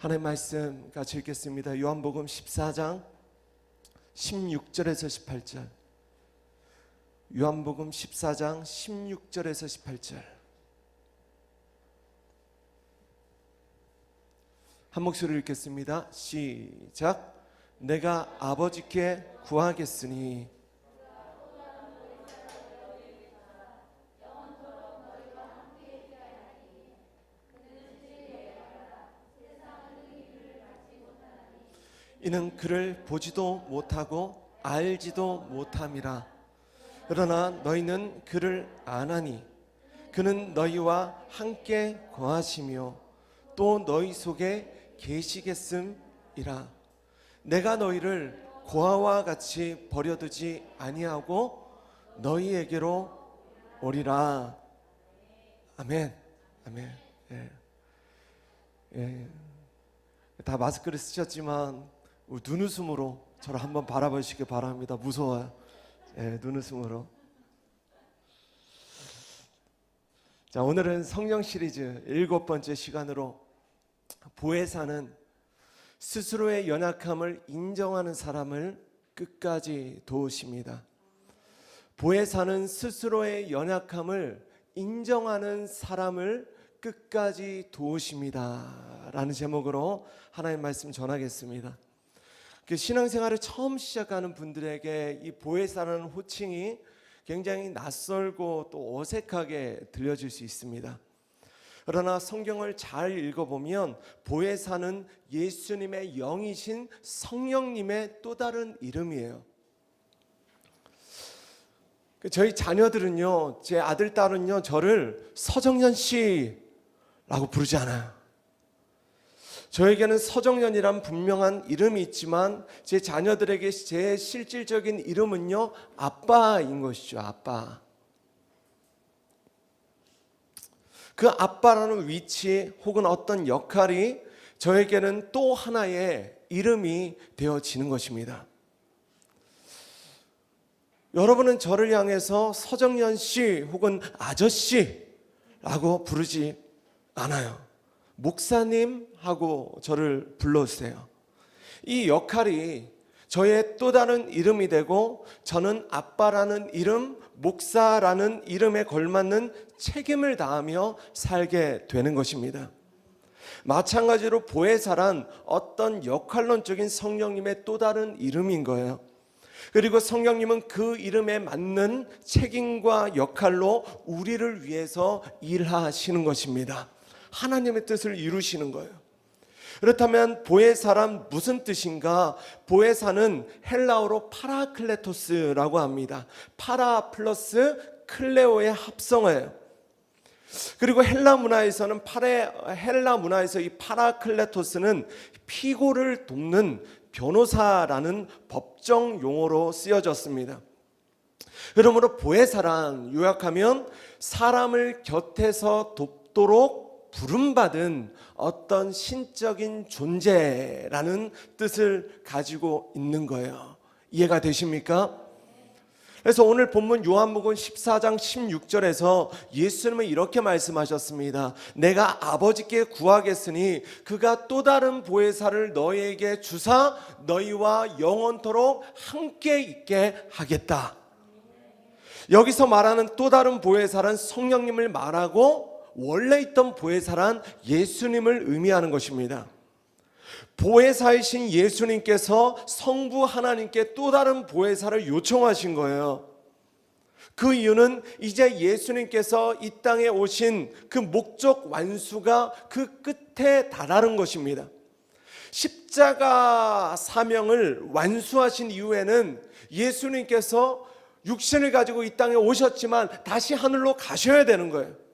하나님 말씀 같이 읽겠습니다. 요한복음 14장 16절에서 18절. 요한복음 14장 16절에서 18절. 한 목소리로 읽겠습니다. 시작. 내가 아버지께 구하겠으니 이는 그를 보지도 못하고 알지도 못함이라. 그러나 너희는 그를 아나니 그는 너희와 함께 거하시며 또 너희 속에 계시겠음이라. 내가 너희를 고아와 같이 버려두지 아니하고 너희에게로 오리라. 아멘. 아멘. 예. 예. 다 마스크를 쓰셨지만 눈웃음으로 저를 한번 바라보시기 바랍니다. 무서워요. 예, 눈웃음으로. 자, 오늘은 성령 시리즈 7번째 시간으로 보혜사는 스스로의 연약함을 인정하는 사람을 끝까지 도우십니다. 보혜사는 스스로의 연약함을 인정하는 사람을 끝까지 도우십니다 라는 제목으로 하나님 말씀 전하겠습니다. 신앙생활을 처음 시작하는 분들에게 이 보혜사라는 호칭이 굉장히 낯설고 또 어색하게 들려질 수 있습니다. 그러나 성경을 잘 읽어보면 보혜사는 예수님의 영이신 성령님의 또 다른 이름이에요. 저희 자녀들은요, 제 아들, 딸은요, 저를 서정연 씨라고 부르지 않아요. 저에게는 서정연이란 분명한 이름이 있지만 제 자녀들에게 제 실질적인 이름은요, 아빠인 것이죠. 아빠. 그 아빠라는 위치 혹은 어떤 역할이 저에게는 또 하나의 이름이 되어지는 것입니다. 여러분은 저를 향해서 서정연 씨 혹은 아저씨라고 부르지 않아요. 목사님 하고 저를 불러주세요. 이 역할이 저의 또 다른 이름이 되고 저는 아빠라는 이름, 목사라는 이름에 걸맞는 책임을 다하며 살게 되는 것입니다. 마찬가지로 보혜사란 어떤 역할론적인 성령님의 또 다른 이름인 거예요. 그리고 성령님은 그 이름에 맞는 책임과 역할로 우리를 위해서 일하시는 것입니다. 하나님의 뜻을 이루시는 거예요. 그렇다면 보혜사란 무슨 뜻인가? 보혜사는 헬라어로 파라클레토스라고 합니다. 파라 플러스 클레오의 합성어예요. 그리고 헬라 문화에서 이 파라클레토스는 피고를 돕는 변호사라는 법정 용어로 쓰여졌습니다. 그러므로 보혜사란 요약하면 사람을 곁에서 돕도록 부름받은 어떤 신적인 존재라는 뜻을 가지고 있는 거예요. 이해가 되십니까? 그래서 오늘 본문 요한복음 14장 16절에서 예수님은 이렇게 말씀하셨습니다. 내가 아버지께 구하겠으니 그가 또 다른 보혜사를 너희에게 주사 너희와 영원토록 함께 있게 하겠다. 여기서 말하는 또 다른 보혜사란 성령님을 말하고 원래 있던 보혜사란 예수님을 의미하는 것입니다. 보혜사이신 예수님께서 성부 하나님께 또 다른 보혜사를 요청하신 거예요. 그 이유는 이제 예수님께서 이 땅에 오신 그 목적 완수가 그 끝에 달하는 것입니다. 십자가 사명을 완수하신 이후에는 예수님께서 육신을 가지고 이 땅에 오셨지만 다시 하늘로 가셔야 되는 거예요.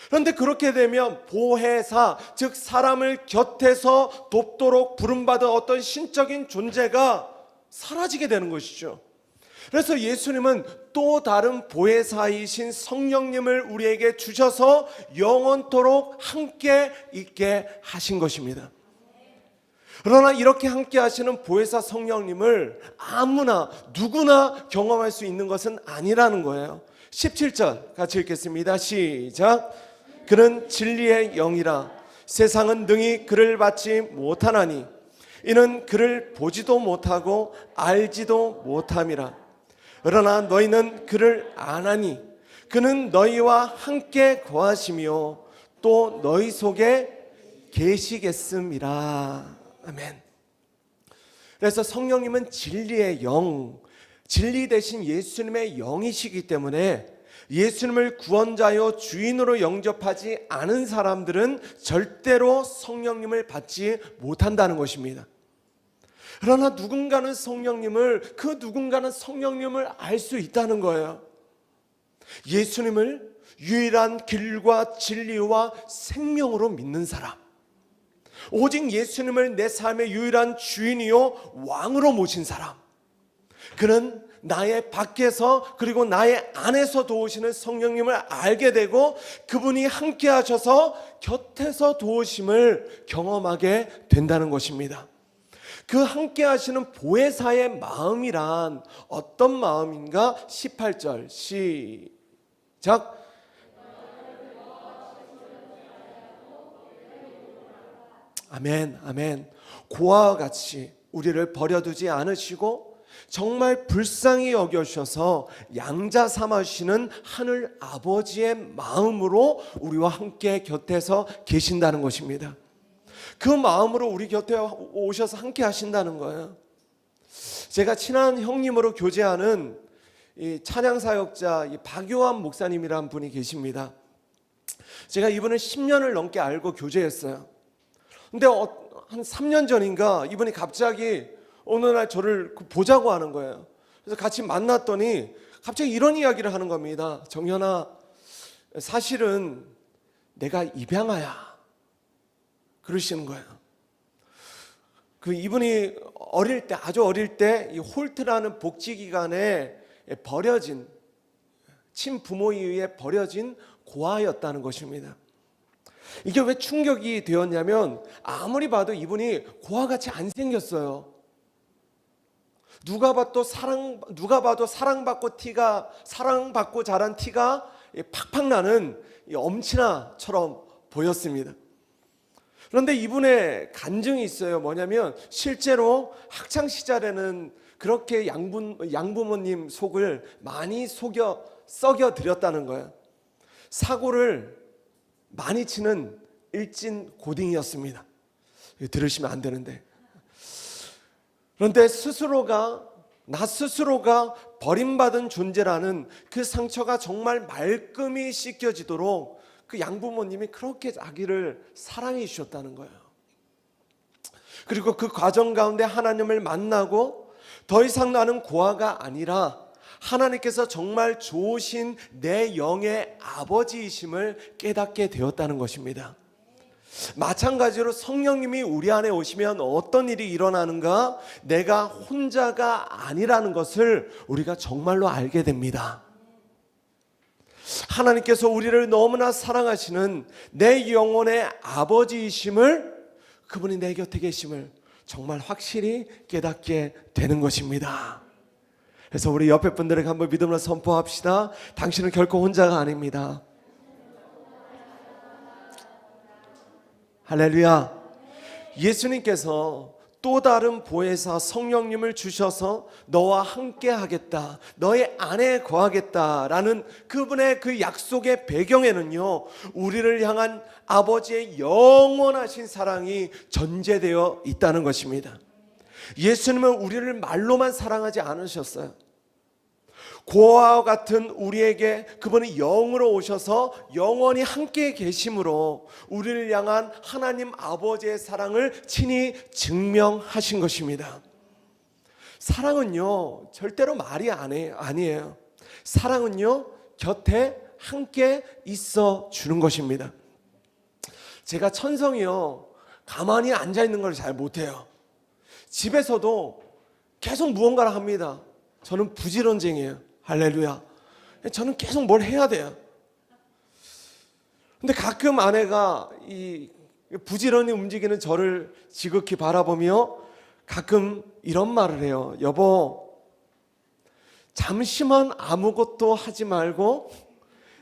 그런데 그렇게 되면 보혜사, 즉 사람을 곁에서 돕도록 부름받은 어떤 신적인 존재가 사라지게 되는 것이죠. 그래서 예수님은 또 다른 보혜사이신 성령님을 우리에게 주셔서 영원토록 함께 있게 하신 것입니다. 그러나 이렇게 함께 하시는 보혜사 성령님을 아무나 누구나 경험할 수 있는 것은 아니라는 거예요. 17절 같이 읽겠습니다. 시작. 그는 진리의 영이라 세상은 능히 그를 받지 못하나니 이는 그를 보지도 못하고 알지도 못함이라. 그러나 너희는 그를 아나니 그는 너희와 함께 거하시며 또 너희 속에 계시겠음이라. 아멘. 그래서 성령님은 진리의 영, 진리 대신 예수님의 영이시기 때문에 예수님을 구원자요 주인으로 영접하지 않은 사람들은 절대로 성령님을 받지 못한다는 것입니다. 그러나 누군가는 성령님을 알 수 있다는 거예요. 예수님을 유일한 길과 진리와 생명으로 믿는 사람, 오직 예수님을 내 삶의 유일한 주인이요 왕으로 모신 사람, 그는 나의 밖에서 그리고 나의 안에서 도우시는 성령님을 알게 되고 그분이 함께 하셔서 곁에서 도우심을 경험하게 된다는 것입니다. 그 함께 하시는 보혜사의 마음이란 어떤 마음인가? 18절 시작. 아멘, 아멘. 고아와 같이 우리를 버려두지 않으시고 정말 불쌍히 여겨주셔서 양자 삼으시는 하늘 아버지의 마음으로 우리와 함께 곁에서 계신다는 것입니다. 그 마음으로 우리 곁에 오셔서 함께 하신다는 거예요. 제가 친한 형님으로 교제하는 이 찬양사역자 박요한 목사님이라는 분이 계십니다. 제가 이분을 10년을 넘게 알고 교제했어요. 근데 한 3년 전인가 이분이 갑자기 어느 날 저를 보자고 하는 거예요. 그래서 같이 만났더니 갑자기 이런 이야기를 하는 겁니다. 정현아, 사실은 내가 입양아야. 그러시는 거예요. 이분이 아주 어릴 때 이 홀트라는 복지기관에 버려진, 친부모에 의해 버려진 고아였다는 것입니다. 이게 왜 충격이 되었냐면 아무리 봐도 이분이 고아같이 안 생겼어요. 누가 봐도 사랑받고 자란 티가 팍팍 나는 엄친아처럼 보였습니다. 그런데 이분의 간증이 있어요. 뭐냐면 실제로 학창 시절에는 그렇게 양부모님 속을 많이 썩여 드렸다는 거예요. 사고를 많이 치는 일진 고딩이었습니다. 들으시면 안 되는데. 그런데 나 스스로가 버림받은 존재라는 그 상처가 정말 말끔히 씻겨지도록 그 양부모님이 그렇게 아기를 사랑해 주셨다는 거예요. 그리고 그 과정 가운데 하나님을 만나고 더 이상 나는 고아가 아니라 하나님께서 정말 좋으신 내 영의 아버지이심을 깨닫게 되었다는 것입니다. 마찬가지로 성령님이 우리 안에 오시면 어떤 일이 일어나는가? 내가 혼자가 아니라는 것을 우리가 정말로 알게 됩니다. 하나님께서 우리를 너무나 사랑하시는 내 영혼의 아버지이심을, 그분이 내 곁에 계심을 정말 확실히 깨닫게 되는 것입니다. 그래서 우리 옆에 분들에게 한번 믿음으로 선포합시다. 당신은 결코 혼자가 아닙니다. 할렐루야. 예수님께서 또 다른 보혜사 성령님을 주셔서 너와 함께 하겠다, 너의 안에 거하겠다라는 그분의 그 약속의 배경에는요, 우리를 향한 아버지의 영원하신 사랑이 전제되어 있다는 것입니다. 예수님은 우리를 말로만 사랑하지 않으셨어요. 고아와 같은 우리에게 그분이 영으로 오셔서 영원히 함께 계심으로 우리를 향한 하나님 아버지의 사랑을 친히 증명하신 것입니다. 사랑은요 절대로 말이 아니에요. 사랑은요 곁에 함께 있어 주는 것입니다. 제가 천성이요 가만히 앉아 있는 걸 잘 못해요. 집에서도 계속 무언가를 합니다. 저는 부지런쟁이에요. 할렐루야. 저는 계속 뭘 해야 돼요. 근데 가끔 아내가 이 부지런히 움직이는 저를 지극히 바라보며 가끔 이런 말을 해요. 여보, 잠시만 아무것도 하지 말고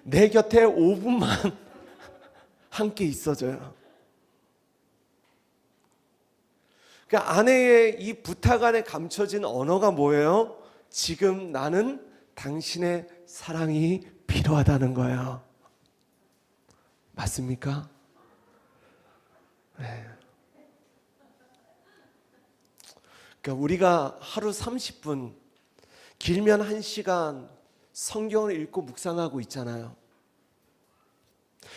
내 곁에 5분만 함께 있어줘요. 그러니까 아내의 이 부탁 안에 감춰진 언어가 뭐예요? 지금 나는 당신의 사랑이 필요하다는 거예요. 맞습니까? 네. 그러니까 우리가 하루 30분, 길면 1시간 성경을 읽고 묵상하고 있잖아요.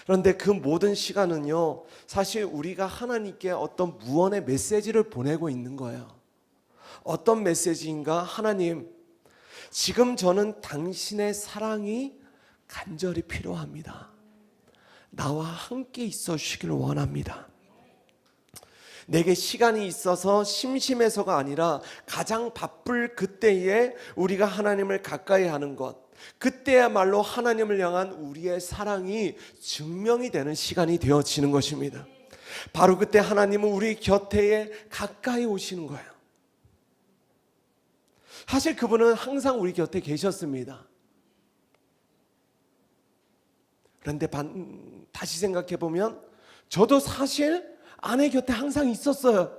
그런데 그 모든 시간은요, 사실 우리가 하나님께 어떤 무언의 메시지를 보내고 있는 거예요. 어떤 메시지인가? 하나님, 지금 저는 당신의 사랑이 간절히 필요합니다. 나와 함께 있어 주시기를 원합니다. 내게 시간이 있어서 심심해서가 아니라 가장 바쁠 그때에 우리가 하나님을 가까이 하는 것, 그때야말로 하나님을 향한 우리의 사랑이 증명이 되는 시간이 되어지는 것입니다. 바로 그때 하나님은 우리 곁에 가까이 오시는 거예요. 사실 그분은 항상 우리 곁에 계셨습니다. 그런데 다시 생각해 보면 저도 사실 아내 곁에 항상 있었어요.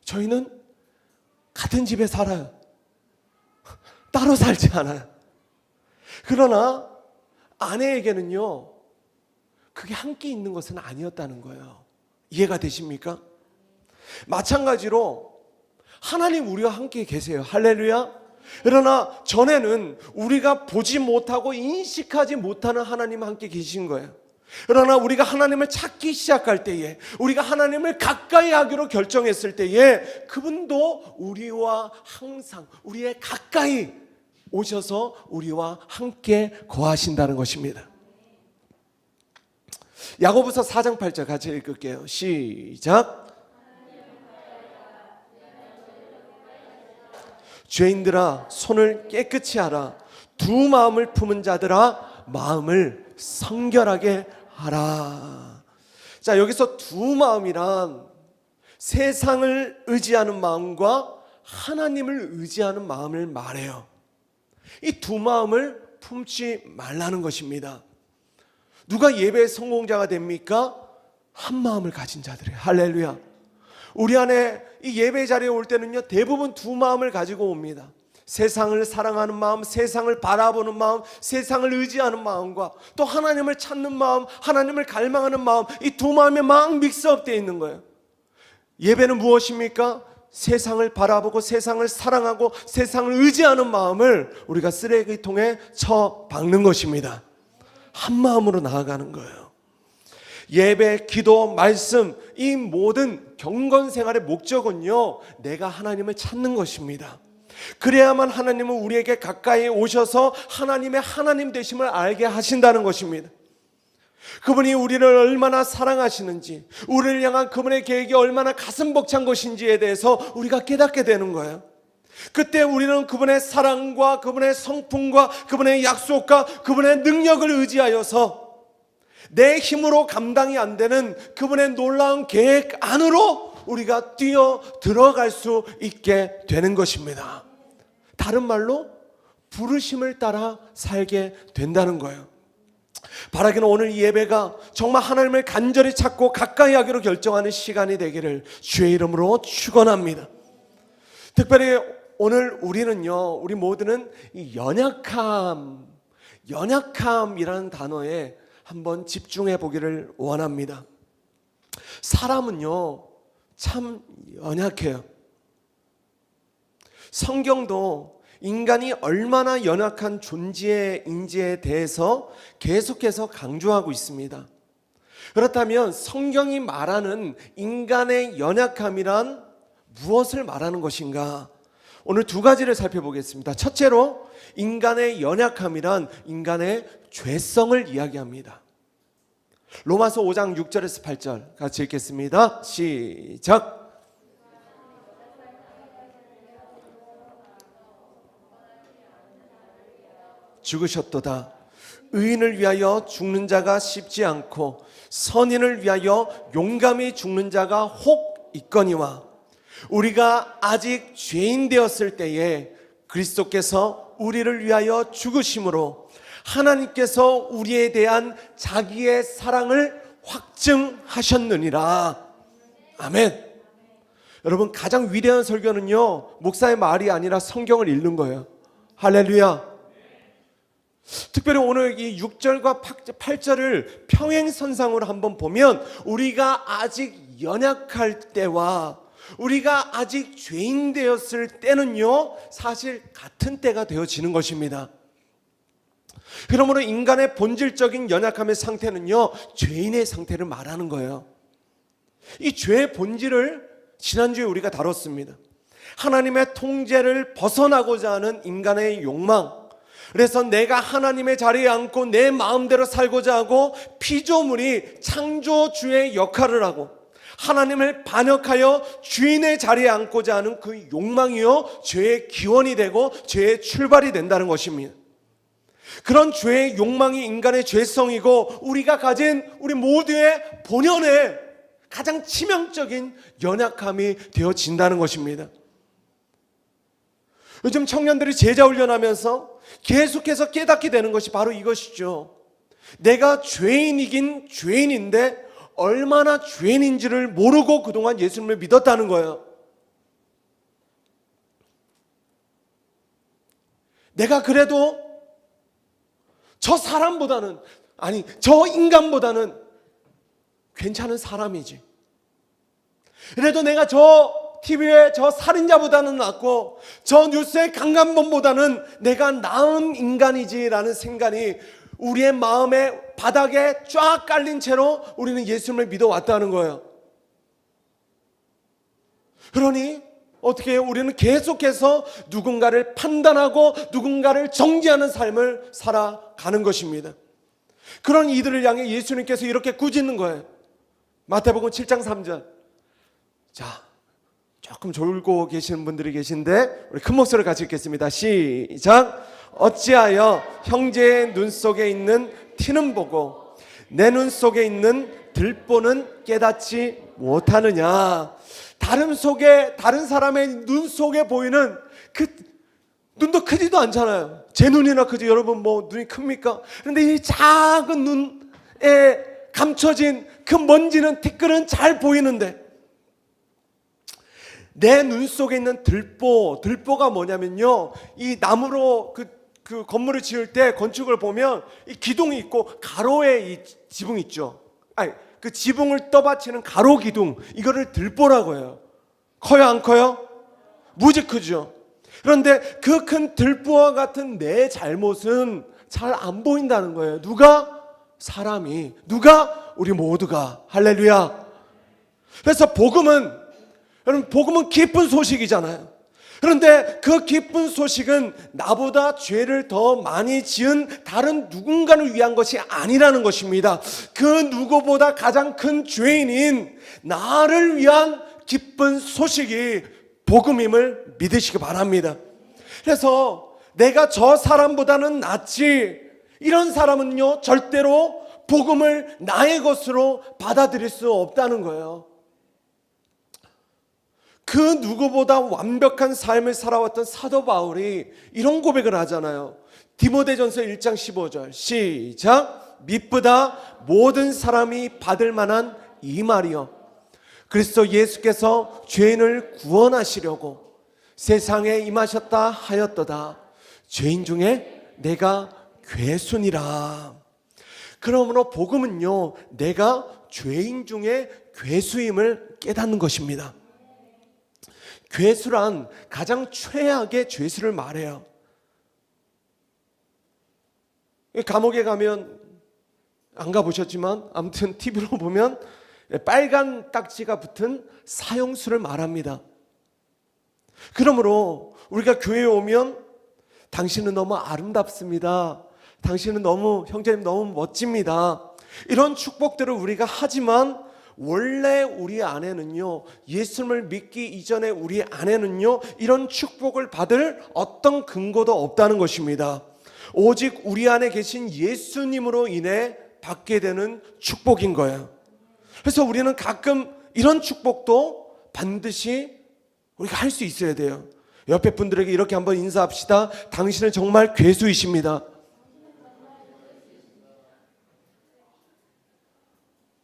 저희는 같은 집에 살아요. 따로 살지 않아요. 그러나 아내에게는요, 그게 함께 있는 것은 아니었다는 거예요. 이해가 되십니까? 마찬가지로 하나님 우리와 함께 계세요. 할렐루야. 그러나 전에는 우리가 보지 못하고 인식하지 못하는 하나님 함께 계신 거예요. 그러나 우리가 하나님을 찾기 시작할 때에, 우리가 하나님을 가까이 하기로 결정했을 때에 그분도 우리와 항상 우리의 가까이 오셔서 우리와 함께 거하신다는 것입니다. 야고보서 4장 8절 같이 읽을게요. 시작. 죄인들아 손을 깨끗이 하라. 두 마음을 품은 자들아 마음을 성결하게 하라. 자, 여기서 두 마음이란 세상을 의지하는 마음과 하나님을 의지하는 마음을 말해요. 이 두 마음을 품지 말라는 것입니다. 누가 예배의 성공자가 됩니까? 한 마음을 가진 자들이에요. 할렐루야. 우리 안에 이 예배 자리에 올 때는요, 대부분 두 마음을 가지고 옵니다. 세상을 사랑하는 마음, 세상을 바라보는 마음, 세상을 의지하는 마음과 또 하나님을 찾는 마음, 하나님을 갈망하는 마음, 이 두 마음이 막 믹스업 되어 있는 거예요. 예배는 무엇입니까? 세상을 바라보고 세상을 사랑하고 세상을 의지하는 마음을 우리가 쓰레기통에 쳐박는 것입니다. 한 마음으로 나아가는 거예요. 예배, 기도, 말씀, 이 모든 경건 생활의 목적은요, 내가 하나님을 찾는 것입니다. 그래야만 하나님은 우리에게 가까이 오셔서 하나님의 하나님 되심을 알게 하신다는 것입니다. 그분이 우리를 얼마나 사랑하시는지, 우리를 향한 그분의 계획이 얼마나 가슴 벅찬 것인지에 대해서 우리가 깨닫게 되는 거예요. 그때 우리는 그분의 사랑과 그분의 성품과 그분의 약속과 그분의 능력을 의지하여서 내 힘으로 감당이 안 되는 그분의 놀라운 계획 안으로 우리가 뛰어 들어갈 수 있게 되는 것입니다. 다른 말로 부르심을 따라 살게 된다는 거예요. 바라기는 오늘 이 예배가 정말 하나님을 간절히 찾고 가까이 하기로 결정하는 시간이 되기를 주의 이름으로 축원합니다. 특별히 오늘 우리는요, 우리 모두는 이 연약함이라는 단어에 한번 집중해 보기를 원합니다. 사람은요, 참 연약해요. 성경도 인간이 얼마나 연약한 존재인지에 대해서 계속해서 강조하고 있습니다. 그렇다면 성경이 말하는 인간의 연약함이란 무엇을 말하는 것인가? 오늘 두 가지를 살펴보겠습니다. 첫째로 인간의 연약함이란 인간의 죄성을 이야기합니다. 로마서 5장 6절에서 8절 같이 읽겠습니다. 시작. 죽으셨도다. 의인을 위하여 죽는 자가 쉽지 않고 선인을 위하여 용감히 죽는 자가 혹 있거니와 우리가 아직 죄인 되었을 때에 그리스도께서 우리를 위하여 죽으심으로 하나님께서 우리에 대한 자기의 사랑을 확증하셨느니라. 아멘. 여러분, 가장 위대한 설교는요, 목사의 말이 아니라 성경을 읽는 거예요. 할렐루야. 특별히 오늘 이 6절과 8절을 평행선상으로 한번 보면 우리가 아직 연약할 때와 우리가 아직 죄인 되었을 때는요, 사실 같은 때가 되어지는 것입니다. 그러므로 인간의 본질적인 연약함의 상태는요, 죄인의 상태를 말하는 거예요. 이 죄의 본질을 지난주에 우리가 다뤘습니다. 하나님의 통제를 벗어나고자 하는 인간의 욕망, 그래서 내가 하나님의 자리에 앉고 내 마음대로 살고자 하고 피조물이 창조주의 역할을 하고 하나님을 반역하여 주인의 자리에 앉고자 하는 그 욕망이요, 죄의 기원이 되고 죄의 출발이 된다는 것입니다. 그런 죄의 욕망이 인간의 죄성이고 우리가 가진 우리 모두의 본연의 가장 치명적인 연약함이 되어진다는 것입니다. 요즘 청년들이 제자 훈련하면서 계속해서 깨닫게 되는 것이 바로 이것이죠. 내가 죄인이긴 죄인인데 얼마나 죄인인지를 모르고 그동안 예수님을 믿었다는 거예요. 내가 그래도 저 사람보다는, 아니 저 인간보다는 괜찮은 사람이지. 그래도 내가 저 TV에 저 살인자보다는 낫고 저 뉴스의 강간범보다는 내가 나은 인간이지라는 생각이 우리의 마음의 바닥에 쫙 깔린 채로 우리는 예수님을 믿어왔다는 거예요. 그러니 어떻게 해요? 우리는 계속해서 누군가를 판단하고 누군가를 정죄하는 삶을 살아가는 것입니다. 그런 이들을 향해 예수님께서 이렇게 꾸짖는 거예요. 마태복음 7장 3절. 자, 조금 졸고 계시는 분들이 계신데 우리 큰 목소리로 같이 읽겠습니다. 시작. 어찌하여 형제의 눈 속에 있는 티는 보고 내 눈 속에 있는 들보는 깨닫지 못하느냐. 다른 사람의 눈 속에 보이는 그 눈도 크지도 않잖아요. 제 눈이나 크지. 여러분 뭐 눈이 큽니까? 그런데 이 작은 눈에 감춰진 그 먼지는 티끌은 잘 보이는데 내 눈 속에 있는 들보가 뭐냐면요, 이 나무로 그 건물을 지을 때 건축을 보면 이 기둥이 있고 가로에 이 지붕 있죠. 아니, 그 지붕을 떠받치는 가로 기둥, 이거를 들보라고 해요. 커요, 안 커요? 무지 크죠. 그런데 그 큰 들보와 같은 내 잘못은 잘 안 보인다는 거예요. 누가? 사람이. 누가? 우리 모두가. 할렐루야. 그래서 여러분, 복음은 기쁜 소식이잖아요. 그런데 그 기쁜 소식은 나보다 죄를 더 많이 지은 다른 누군가를 위한 것이 아니라는 것입니다. 그 누구보다 가장 큰 죄인인 나를 위한 기쁜 소식이 복음임을 믿으시기 바랍니다. 그래서 내가 저 사람보다는 낫지, 이런 사람은요 절대로 복음을 나의 것으로 받아들일 수 없다는 거예요. 그 누구보다 완벽한 삶을 살아왔던 사도 바울이 이런 고백을 하잖아요. 디모데전서 1장 15절 시작. 미쁘다 모든 사람이 받을 만한 이 말이요, 그리스도 예수께서 죄인을 구원하시려고 세상에 임하셨다 하였도다. 죄인 중에 내가 괴순이라. 그러므로 복음은요, 내가 죄인 중에 괴수임을 깨닫는 것입니다. 괴수란 가장 최악의 죄수를 말해요. 감옥에 가면, 안 가보셨지만 아무튼 TV로 보면 빨간 딱지가 붙은 사형수를 말합니다. 그러므로 우리가 교회에 오면 당신은 너무 아름답습니다, 당신은 너무, 형제님 너무 멋집니다, 이런 축복들을 우리가 하지만 원래 우리 안에는요, 예수님을 믿기 이전에 우리 안에는요, 이런 축복을 받을 어떤 근거도 없다는 것입니다. 오직 우리 안에 계신 예수님으로 인해 받게 되는 축복인 거예요. 그래서 우리는 가끔 이런 축복도 반드시 우리가 할 수 있어야 돼요. 옆에 분들에게 이렇게 한번 인사합시다. 당신은 정말 괴수이십니다.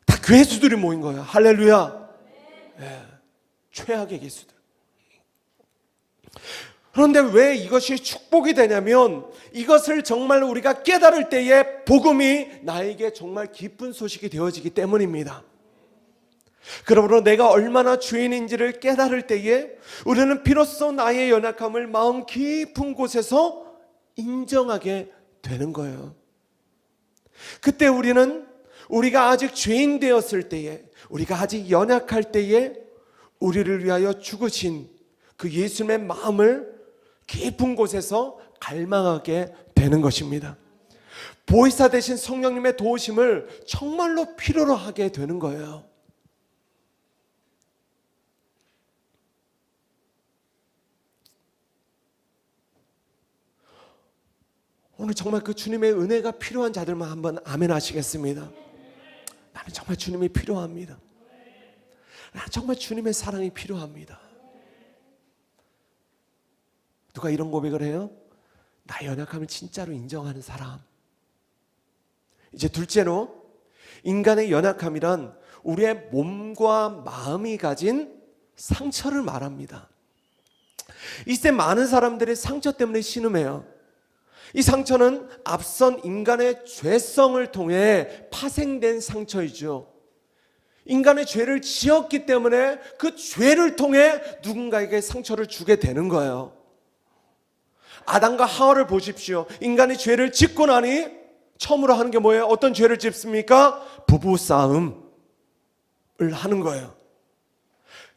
다 괴수들이 모인 거예요. 할렐루야. 최악의 기수들. 그런데 왜 이것이 축복이 되냐면 이것을 정말 우리가 깨달을 때에 복음이 나에게 정말 기쁜 소식이 되어지기 때문입니다. 그러므로 내가 얼마나 죄인인지를 깨달을 때에 우리는 비로소 나의 연약함을 마음 깊은 곳에서 인정하게 되는 거예요. 그때 우리는 우리가 아직 죄인 되었을 때에, 우리가 아직 연약할 때에 우리를 위하여 죽으신 그 예수님의 마음을 깊은 곳에서 갈망하게 되는 것입니다. 보혜사 되신 성령님의 도우심을 정말로 필요로 하게 되는 거예요. 오늘 정말 그 주님의 은혜가 필요한 자들만 한번 아멘 하시겠습니다. 나는 정말 주님이 필요합니다. 나는 정말 주님의 사랑이 필요합니다. 누가 이런 고백을 해요? 나의 연약함을 진짜로 인정하는 사람. 이제 둘째로, 인간의 연약함이란 우리의 몸과 마음이 가진 상처를 말합니다. 이때 많은 사람들이 상처 때문에 신음해요. 이 상처는 앞선 인간의 죄성을 통해 파생된 상처이죠. 인간의 죄를 지었기 때문에 그 죄를 통해 누군가에게 상처를 주게 되는 거예요. 아담과 하와를 보십시오. 인간이 죄를 짓고 나니 처음으로 하는 게 뭐예요? 어떤 죄를 짓습니까? 부부싸움을 하는 거예요.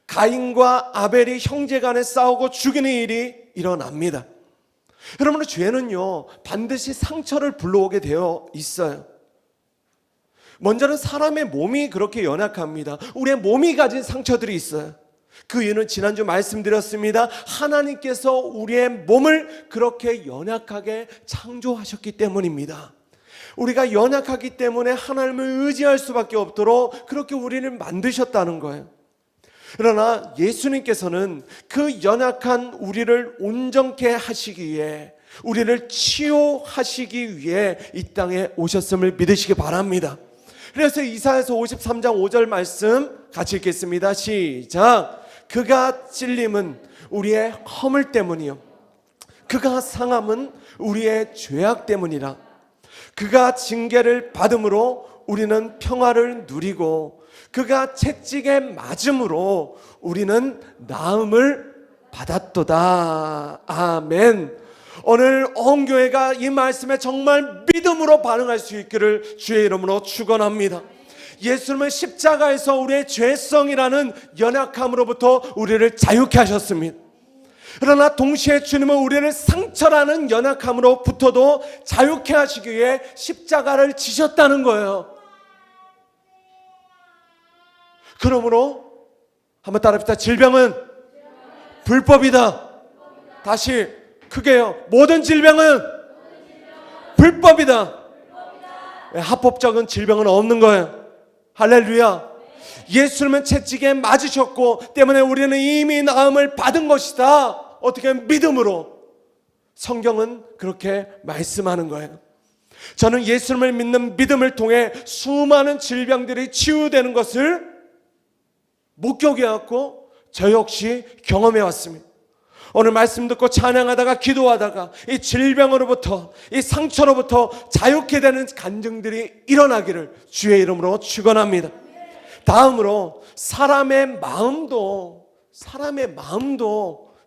가인과 아벨이 형제간에 싸우고 죽이는 일이 일어납니다. 여러분, 죄는요 반드시 상처를 불러오게 되어 있어요. 먼저는 사람의 몸이 그렇게 연약합니다. 우리의 몸이 가진 상처들이 있어요. 그 이유는 지난주 말씀드렸습니다. 하나님께서 우리의 몸을 그렇게 연약하게 창조하셨기 때문입니다. 우리가 연약하기 때문에 하나님을 의지할 수밖에 없도록 그렇게 우리를 만드셨다는 거예요. 그러나 예수님께서는 그 연약한 우리를 온전케 하시기 위해, 우리를 치유하시기 위해 이 땅에 오셨음을 믿으시기 바랍니다. 그래서 이사야서 53장 5절 말씀 같이 읽겠습니다. 시작. 그가 찔림은 우리의 허물 때문이요 그가 상함은 우리의 죄악 때문이라. 그가 징계를 받음으로 우리는 평화를 누리고 그가 채찍에 맞음으로 우리는 나음을 받았도다. 아멘. 오늘 온교회가 이 말씀에 정말 믿음으로 반응할 수 있기를 주의 이름으로 축원합니다. 예수님은 십자가에서 우리의 죄성이라는 연약함으로부터 우리를 자유케 하셨습니다. 그러나 동시에 주님은 우리를 상처라는 연약함으로부터도 자유케 하시기 위해 십자가를 지셨다는 거예요. 그러므로 한번 따라합시다. 질병은 불법이다. 다시 크게요. 모든 질병은 불법이다. 합법적인 질병은 없는 거예요. 할렐루야. 예수님은 채찍에 맞으셨고 때문에 우리는 이미 나음을 받은 것이다. 어떻게 믿음으로. 성경은 그렇게 말씀하는 거예요. 저는 예수님을 믿는 믿음을 통해 수많은 질병들이 치유되는 것을 목격해왔고 저 역시 경험해왔습니다. 오늘 말씀 듣고 찬양하다가 기도하다가 이 질병으로부터, 이 상처로부터 자유케 되는 간증들이 일어나기를 주의 이름으로 축원합니다. 다음으로 사람의 마음도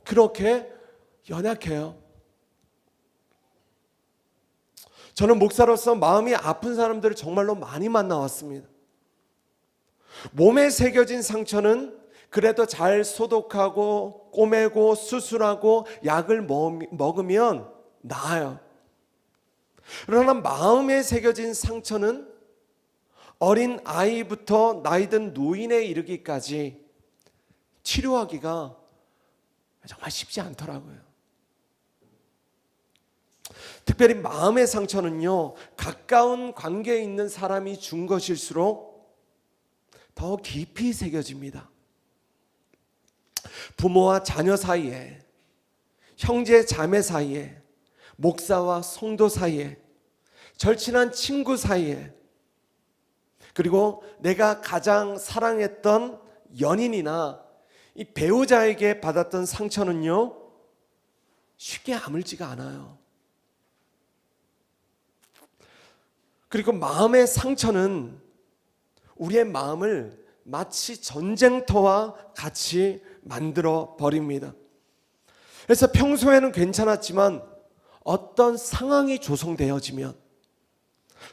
그렇게 연약해요. 저는 목사로서 마음이 아픈 사람들을 정말로 많이 만나왔습니다. 몸에 새겨진 상처는 그래도 잘 소독하고 꼬매고 수술하고 약을 먹으면 나아요. 그러나 마음에 새겨진 상처는 어린 아이부터 나이든 노인에 이르기까지 치료하기가 정말 쉽지 않더라고요. 특별히 마음의 상처는요, 가까운 관계에 있는 사람이 준 것일수록 더 깊이 새겨집니다. 부모와 자녀 사이에, 형제 자매 사이에, 목사와 성도 사이에, 절친한 친구 사이에, 그리고 내가 가장 사랑했던 연인이나 이 배우자에게 받았던 상처는요, 쉽게 아물지가 않아요. 그리고 마음의 상처는 우리의 마음을 마치 전쟁터와 같이 만들어 버립니다. 그래서 평소에는 괜찮았지만 어떤 상황이 조성되어지면,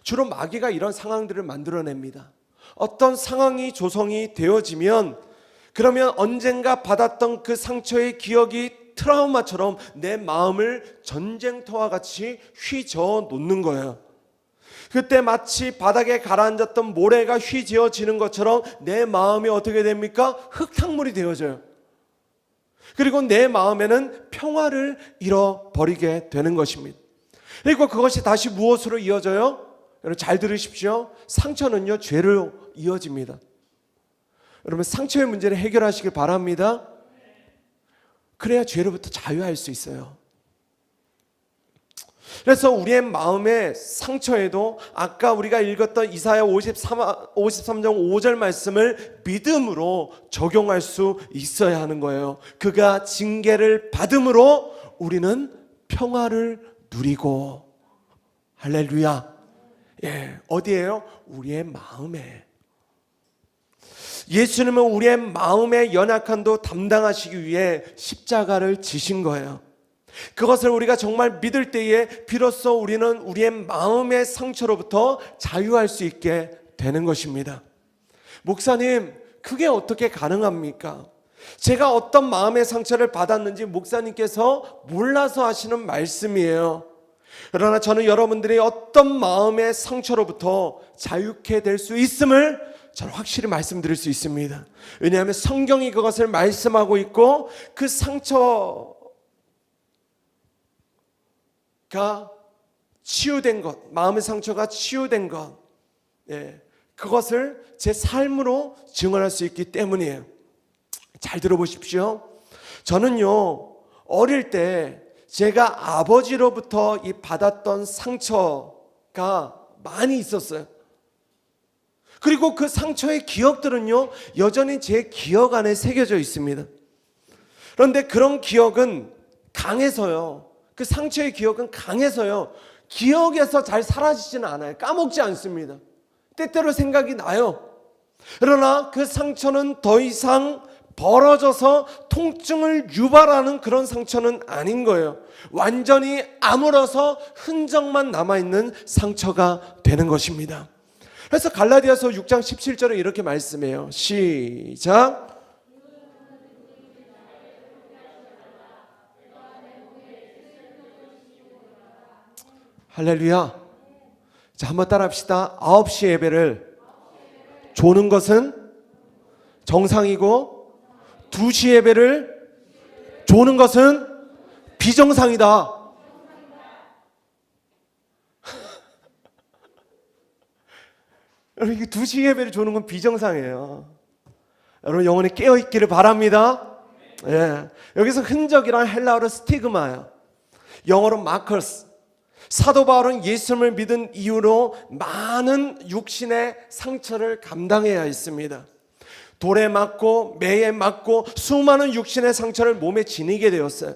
주로 마귀가 이런 상황들을 만들어냅니다. 어떤 상황이 조성이 되어지면 그러면 언젠가 받았던 그 상처의 기억이 트라우마처럼 내 마음을 전쟁터와 같이 휘저어 놓는 거예요. 그때 마치 바닥에 가라앉았던 모래가 휘저어지는 것처럼 내 마음이 어떻게 됩니까? 흙탕물이 되어져요. 그리고 내 마음에는 평화를 잃어버리게 되는 것입니다. 그리고 그것이 다시 무엇으로 이어져요? 여러분 잘 들으십시오. 상처는요, 죄로 이어집니다. 여러분 상처의 문제를 해결하시길 바랍니다. 그래야 죄로부터 자유할 수 있어요. 그래서 우리의 마음의 상처에도 아까 우리가 읽었던 이사야 53장 5절 말씀을 믿음으로 적용할 수 있어야 하는 거예요. 그가 징계를 받음으로 우리는 평화를 누리고. 할렐루야. 예, 어디에요? 우리의 마음에. 예수님은 우리의 마음의 연약함도 담당하시기 위해 십자가를 지신 거예요. 그것을 우리가 정말 믿을 때에 비로소 우리는 우리의 마음의 상처로부터 자유할 수 있게 되는 것입니다. 목사님, 그게 어떻게 가능합니까? 제가 어떤 마음의 상처를 받았는지 목사님께서 몰라서 하시는 말씀이에요. 그러나 저는 여러분들이 어떤 마음의 상처로부터 자유케 될 수 있음을 저는 확실히 말씀드릴 수 있습니다. 왜냐하면 성경이 그것을 말씀하고 있고 그 상처가 치유된 것, 마음의 상처가 치유된 것, 그것을 제 삶으로 증언할 수 있기 때문이에요. 잘 들어보십시오. 저는요, 어릴 때 제가 아버지로부터 이 받았던 상처가 많이 있었어요. 그리고 그 상처의 기억들은요, 여전히 제 기억 안에 새겨져 있습니다. 그런데 그런 기억은 강해서요, 그 상처의 기억은 강해서요, 기억에서 잘 사라지지는 않아요. 까먹지 않습니다. 때때로 생각이 나요. 그러나 그 상처는 더 이상 벌어져서 통증을 유발하는 그런 상처는 아닌 거예요. 완전히 아물어서 흔적만 남아있는 상처가 되는 것입니다. 그래서 갈라디아서 6장 17절에 이렇게 말씀해요. 시작. 할렐루야. 자, 한번 따라합시다. 9시 예배를 조는 것은 정상이고 2시 예배를 조는 것은 비정상이다. 여러분, 2시 예배를 조는 건 비정상이에요. 여러분 영혼이 깨어있기를 바랍니다. 예. 여기서 흔적이란 헬라어로 스티그마예요. 영어로 마커스. 사도 바울은 예수님을 믿은 이후로 많은 육신의 상처를 감당해야 했습니다. 돌에 맞고 매에 맞고 수많은 육신의 상처를 몸에 지니게 되었어요.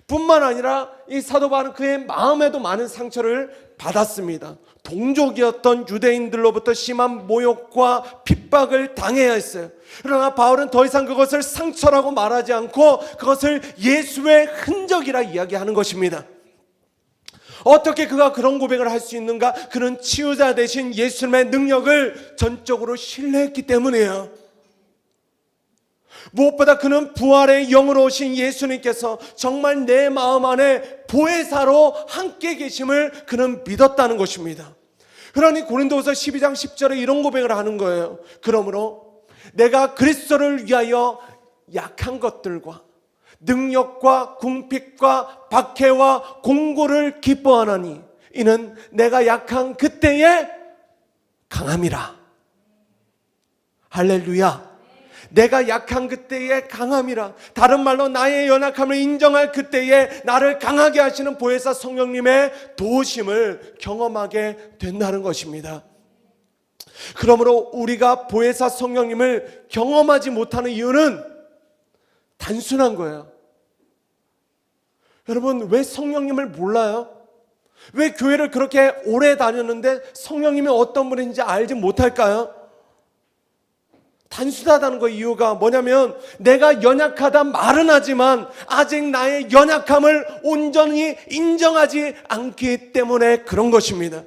뿐만 아니라 이 사도 바울은 그의 마음에도 많은 상처를 받았습니다. 동족이었던 유대인들로부터 심한 모욕과 핍박을 당해야 했어요. 그러나 바울은 더 이상 그것을 상처라고 말하지 않고 그것을 예수의 흔적이라 이야기하는 것입니다. 어떻게 그가 그런 고백을 할 수 있는가? 그는 치유자 되신 예수님의 능력을 전적으로 신뢰했기 때문이에요. 무엇보다 그는 부활의 영으로 오신 예수님께서 정말 내 마음 안에 보혜사로 함께 계심을 그는 믿었다는 것입니다. 그러니 고린도후서 12장 10절에 이런 고백을 하는 거예요. 그러므로 내가 그리스도를 위하여 약한 것들과 능력과 궁핍과 박해와 공고를 기뻐하나니 이는 내가 약한 그때에 강함이라. 할렐루야. 내가 약한 그때에 강함이라. 다른 말로 나의 연약함을 인정할 그때에 나를 강하게 하시는 보혜사 성령님의 도우심을 경험하게 된다는 것입니다. 그러므로 우리가 보혜사 성령님을 경험하지 못하는 이유는 단순한 거예요. 여러분, 왜 성령님을 몰라요? 왜 교회를 그렇게 오래 다녔는데 성령님이 어떤 분인지 알지 못할까요? 단순하다는 거 이유가 뭐냐면 내가 연약하다 말은 하지만 아직 나의 연약함을 온전히 인정하지 않기 때문에 그런 것입니다.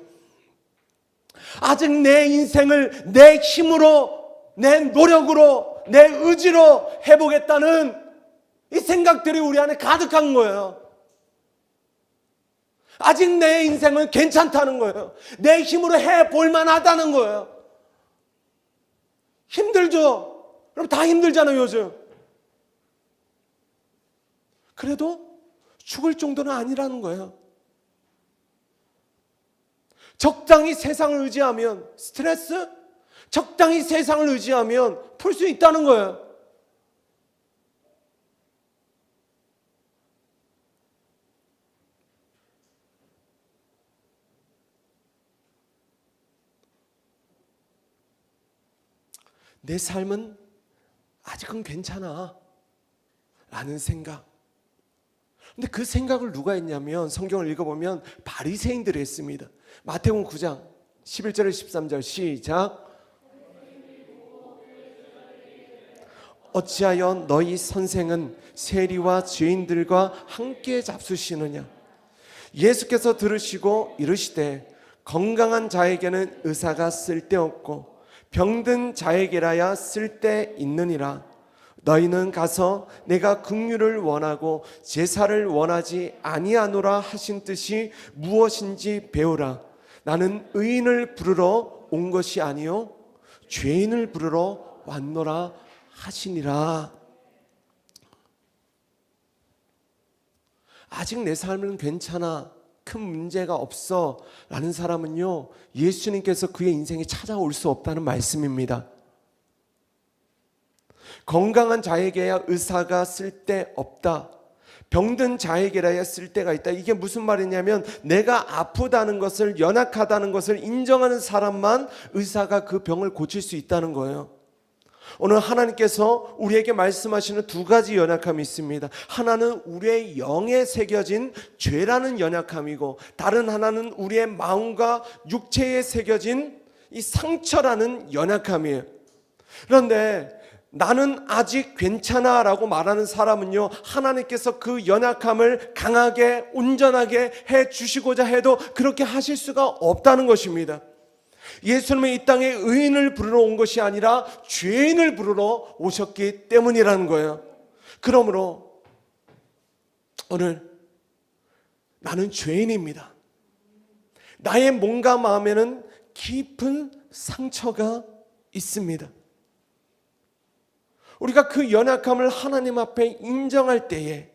아직 내 인생을 내 힘으로, 내 노력으로, 내 의지로 해보겠다는 이 생각들이 우리 안에 가득한 거예요. 아직 내 인생은 괜찮다는 거예요. 내 힘으로 해볼 만하다는 거예요. 힘들죠? 여러분 다 힘들잖아요 요즘. 그래도 죽을 정도는 아니라는 거예요. 적당히 세상을 의지하면 스트레스, 적당히 세상을 의지하면 풀 수 있다는 거예요. 내 삶은 아직은 괜찮아 라는 생각. 근데 그 생각을 누가 했냐면 성경을 읽어보면 바리새인들이 했습니다. 마태복음 9장 11절에 13절 시작. 어찌하여 너희 선생은 세리와 죄인들과 함께 잡수시느냐. 예수께서 들으시고 이르시되 건강한 자에게는 의사가 쓸데없고 병든 자에게라야 쓸데있느니라. 너희는 가서 내가 긍휼을 원하고 제사를 원하지 아니하노라 하신 뜻이 무엇인지 배우라. 나는 의인을 부르러 온 것이 아니요 죄인을 부르러 왔노라 하시니라. 아직 내 삶은 괜찮아, 큰 문제가 없어 라는 사람은요, 예수님께서 그의 인생에 찾아올 수 없다는 말씀입니다. 건강한 자에게야 의사가 쓸데없다, 병든 자에게라야 쓸데가 있다. 이게 무슨 말이냐면 내가 아프다는 것을, 연약하다는 것을 인정하는 사람만 의사가 그 병을 고칠 수 있다는 거예요. 오늘 하나님께서 우리에게 말씀하시는 두 가지 연약함이 있습니다. 하나는 우리의 영에 새겨진 죄라는 연약함이고, 다른 하나는 우리의 마음과 육체에 새겨진 이 상처라는 연약함이에요. 그런데 나는 아직 괜찮아 라고 말하는 사람은요, 하나님께서 그 연약함을 강하게 온전하게 해 주시고자 해도 그렇게 하실 수가 없다는 것입니다. 예수님은 이 땅에 의인을 부르러 온 것이 아니라 죄인을 부르러 오셨기 때문이라는 거예요. 그러므로 오늘 나는 죄인입니다. 나의 몸과 마음에는 깊은 상처가 있습니다. 우리가 그 연약함을 하나님 앞에 인정할 때에,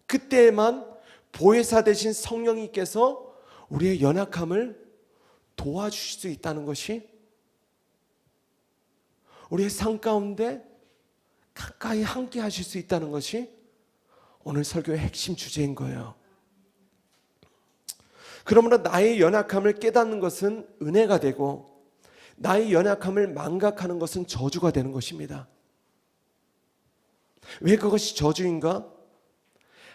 그때에만 보혜사 되신 성령님께서 우리의 연약함을 도와주실 수 있다는 것이, 우리의 삶 가운데 가까이 함께 하실 수 있다는 것이 오늘 설교의 핵심 주제인 거예요. 그러므로 나의 연약함을 깨닫는 것은 은혜가 되고, 나의 연약함을 망각하는 것은 저주가 되는 것입니다. 왜 그것이 저주인가?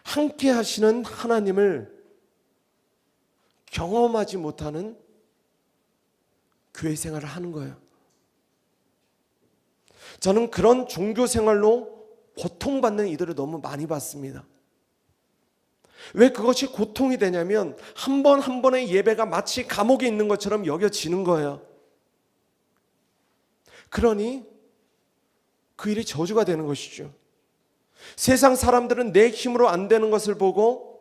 함께 하시는 하나님을 경험하지 못하는 교회 생활을 하는 거예요. 저는 그런 종교 생활로 고통받는 이들을 너무 많이 봤습니다. 왜 그것이 고통이 되냐면 한 번 한 번의 예배가 마치 감옥에 있는 것처럼 여겨지는 거예요. 그러니 그 일이 저주가 되는 것이죠. 세상 사람들은 내 힘으로 안 되는 것을 보고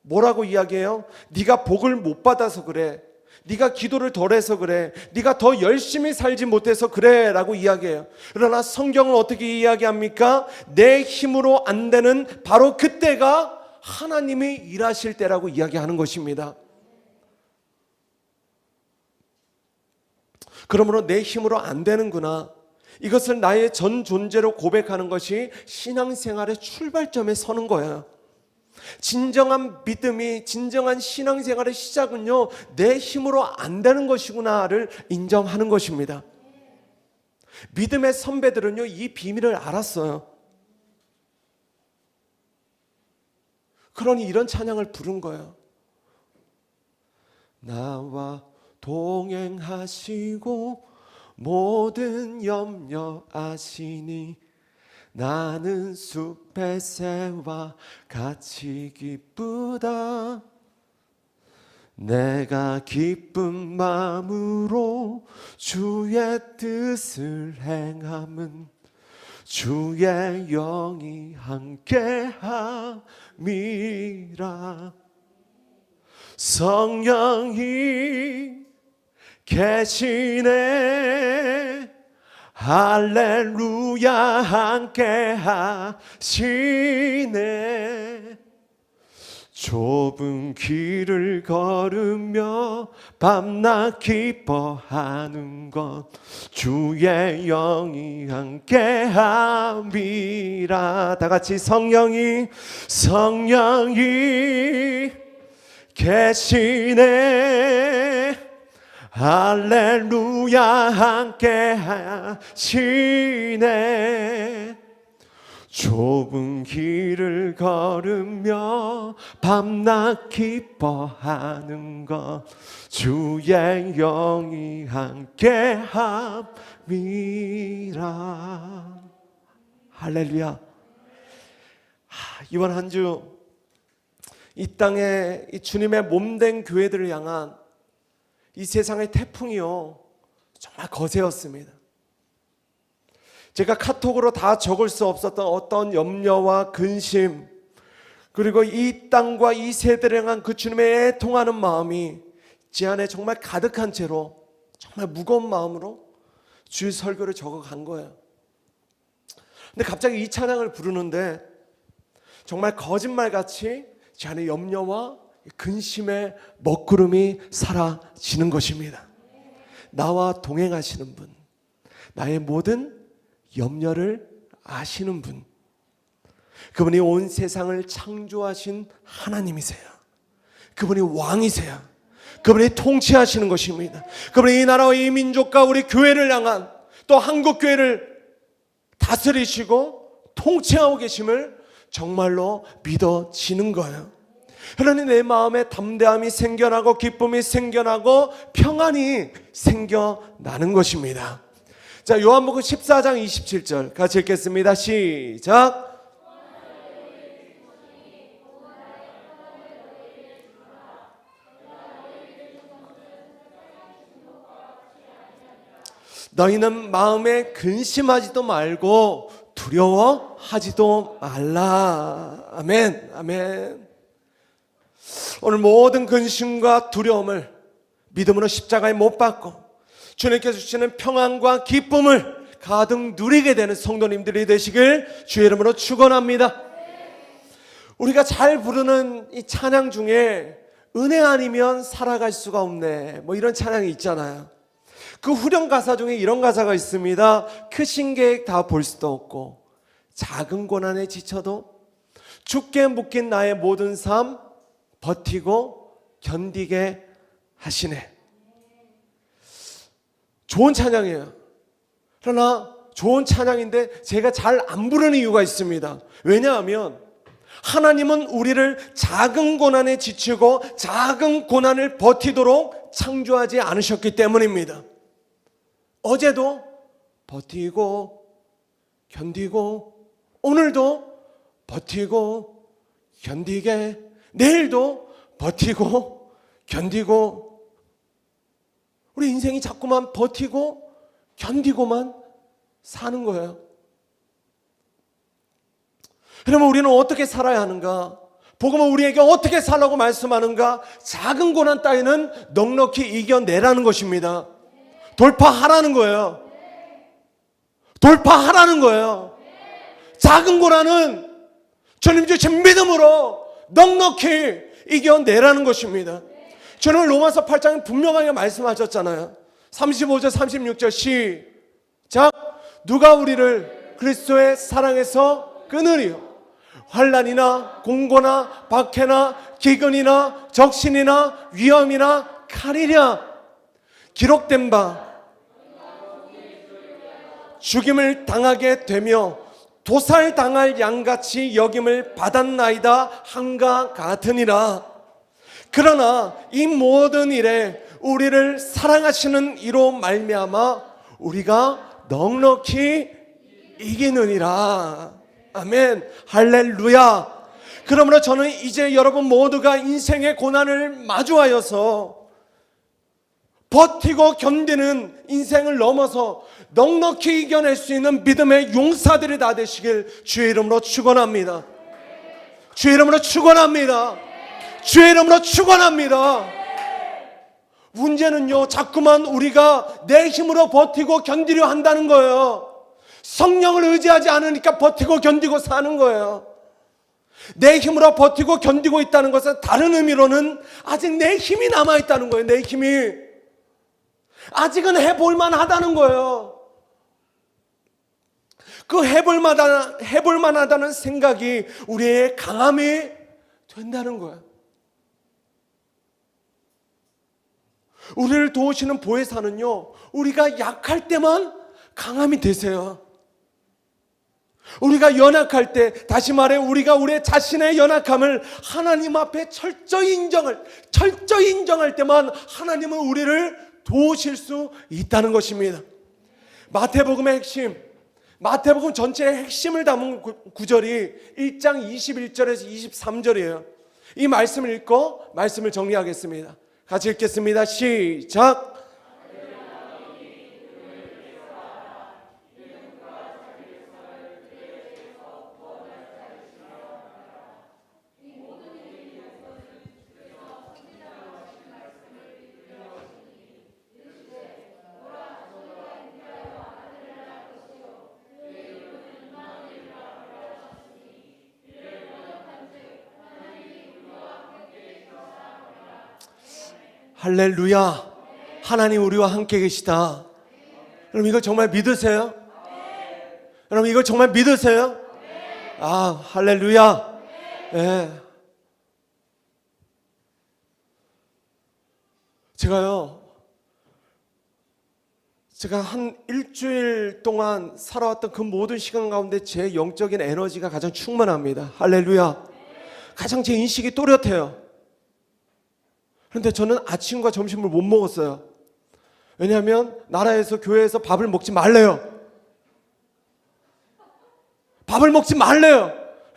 뭐라고 이야기해요? 네가 복을 못 받아서 그래, 네가 기도를 덜 해서 그래, 네가 더 열심히 살지 못해서 그래 라고 이야기해요. 그러나 성경은 어떻게 이야기합니까? 내 힘으로 안 되는 바로 그때가 하나님이 일하실 때라고 이야기하는 것입니다. 그러므로 내 힘으로 안 되는구나, 이것을 나의 전 존재로 고백하는 것이 신앙생활의 출발점에 서는 거예요. 진정한 믿음이, 진정한 신앙생활의 시작은요, 내 힘으로 안 되는 것이구나를 인정하는 것입니다. 믿음의 선배들은요, 이 비밀을 알았어요. 그러니 이런 찬양을 부른 거예요. 나와 동행하시고 모든 염려 아시니 나는 숲의 새와 같이 기쁘다. 내가 기쁜 마음으로 주의 뜻을 행함은 주의 영이 함께함이라. 성령이 계시네. 할렐루야 함께 하시네. 좁은 길을 걸으며 밤낮 기뻐하는 것 주의 영이 함께 함이라. 다 같이 성령이 계시네. 할렐루야 함께 하시네. 좁은 길을 걸으며 밤낮 기뻐하는 것 주의 영이 함께 함이라. 할렐루야. 이번 한 주 이 땅에 이 주님의 몸된 교회들을 향한 이 세상의 태풍이요, 정말 거세였습니다. 제가 카톡으로 다 적을 수 없었던 어떤 염려와 근심, 그리고 이 땅과 이 세대를 향한 그 주님의 애통하는 마음이 제 안에 정말 가득한 채로 정말 무거운 마음으로 주의 설교를 적어간 거예요. 근데 갑자기 이 찬양을 부르는데 정말 거짓말같이 제 안에 염려와 근심의 먹구름이 사라지는 것입니다. 나와 동행하시는 분, 나의 모든 염려를 아시는 분, 그분이 온 세상을 창조하신 하나님이세요. 그분이 왕이세요. 그분이 통치하시는 것입니다. 그분이 이 나라와 이 민족과 우리 교회를 향한, 또 한국 교회를 다스리시고 통치하고 계심을 정말로 믿어지는 거예요. 하나님, 내 마음에 담대함이 생겨나고 기쁨이 생겨나고 평안이 생겨나는 것입니다. 자, 요한복음 14장 27절 같이 읽겠습니다. 시작. 너희는 마음에 근심하지도 말고 두려워하지도 말라. 아멘, 아멘. 오늘 모든 근심과 두려움을 믿음으로 십자가에 못 박고 주님께서 주시는 평안과 기쁨을 가득 누리게 되는 성도님들이 되시길 주의 이름으로 축원합니다. 우리가 잘 부르는 이 찬양 중에 은혜 아니면 살아갈 수가 없네, 뭐 이런 찬양이 있잖아요. 그 후렴 가사 중에 이런 가사가 있습니다. 크신 계획 다 볼 수도 없고 작은 고난에 지쳐도 죽게 묶인 나의 모든 삶 버티고 견디게 하시네. 좋은 찬양이에요. 그러나 좋은 찬양인데 제가 잘 안 부르는 이유가 있습니다. 왜냐하면 하나님은 우리를 작은 고난에 지치고 작은 고난을 버티도록 창조하지 않으셨기 때문입니다. 어제도 버티고 견디고, 오늘도 버티고 견디게, 내일도 버티고 견디고, 우리 인생이 자꾸만 버티고 견디고만 사는 거예요. 그러면 우리는 어떻게 살아야 하는가? 복음은 우리에게 어떻게 살라고 말씀하는가? 작은 고난 따위는 넉넉히 이겨내라는 것입니다. 돌파하라는 거예요. 돌파하라는 거예요. 작은 고난은 주님 주신 믿음으로 넉넉히 이겨내라는 것입니다. 주님은 로마서 8장에 분명하게 말씀하셨잖아요. 35절 36절 시작. 누가 우리를 그리스도의 사랑에서 끊으리요? 환난이나 공고나 박해나 기근이나 적신이나 위험이나 칼이랴 기록된 바 죽임을 당하게 되며 도살당할 양같이 여김을 받았나이다 함과 같으니라. 그러나 이 모든 일에 우리를 사랑하시는 이로 말미암아 우리가 넉넉히 이기느니라. 아멘. 할렐루야. 그러므로 저는 이제 여러분 모두가 인생의 고난을 마주하여서 버티고 견디는 인생을 넘어서 넉넉히 이겨낼 수 있는 믿음의 용사들이 다 되시길 주의 이름으로 축원합니다. 주의 이름으로 축원합니다. 주의 이름으로 축원합니다. 문제는요, 자꾸만 우리가 내 힘으로 버티고 견디려 한다는 거예요. 성령을 의지하지 않으니까 버티고 견디고 사는 거예요. 내 힘으로 버티고 견디고 있다는 것은 다른 의미로는 아직 내 힘이 남아있다는 거예요. 내 힘이 아직은 해볼만 하다는 거예요. 그 해볼만 하다는 생각이 우리의 강함이 된다는 거예요. 우리를 도우시는 보혜사는요, 우리가 약할 때만 강함이 되세요. 우리가 연약할 때, 다시 말해 우리가 우리 자신의 연약함을 하나님 앞에 철저히 인정할 때만 하나님은 우리를 도우실 수 있다는 것입니다. 마태복음의 핵심, 마태복음 전체의 핵심을 담은 구절이 1장 21절에서 23절이에요. 이 말씀을 읽고 말씀을 정리하겠습니다. 같이 읽겠습니다. 시작. 할렐루야. 하나님 우리와 함께 계시다. 여러분 이거 정말 믿으세요? 여러분 이거 정말 믿으세요? 아, 할렐루야. 예. 제가 한 일주일 동안 살아왔던 그 모든 시간 가운데 제 영적인 에너지가 가장 충만합니다. 할렐루야. 가장 제 인식이 또렷해요. 그런데 저는 아침과 점심을 못 먹었어요. 왜냐하면 나라에서 교회에서 밥을 먹지 말래요. 밥을 먹지 말래요.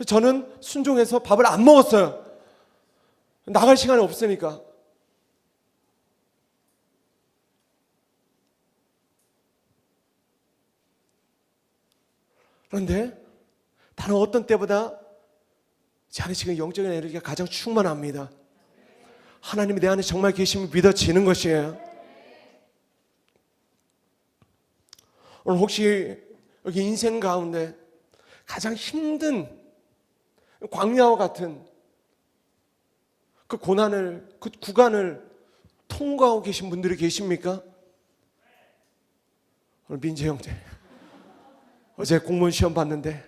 저는 순종해서 밥을 안 먹었어요. 나갈 시간이 없으니까. 그런데 다른 어떤 때보다 제 안에 지금 영적인 에너지가 가장 충만합니다. 하나님이 내 안에 정말 계심을 믿어지는 것이에요. 오늘 혹시 여기 인생 가운데 가장 힘든 광야와 같은 그 고난을, 그 구간을 통과하고 계신 분들이 계십니까? 오늘 민재 형제 어제 공무원 시험 봤는데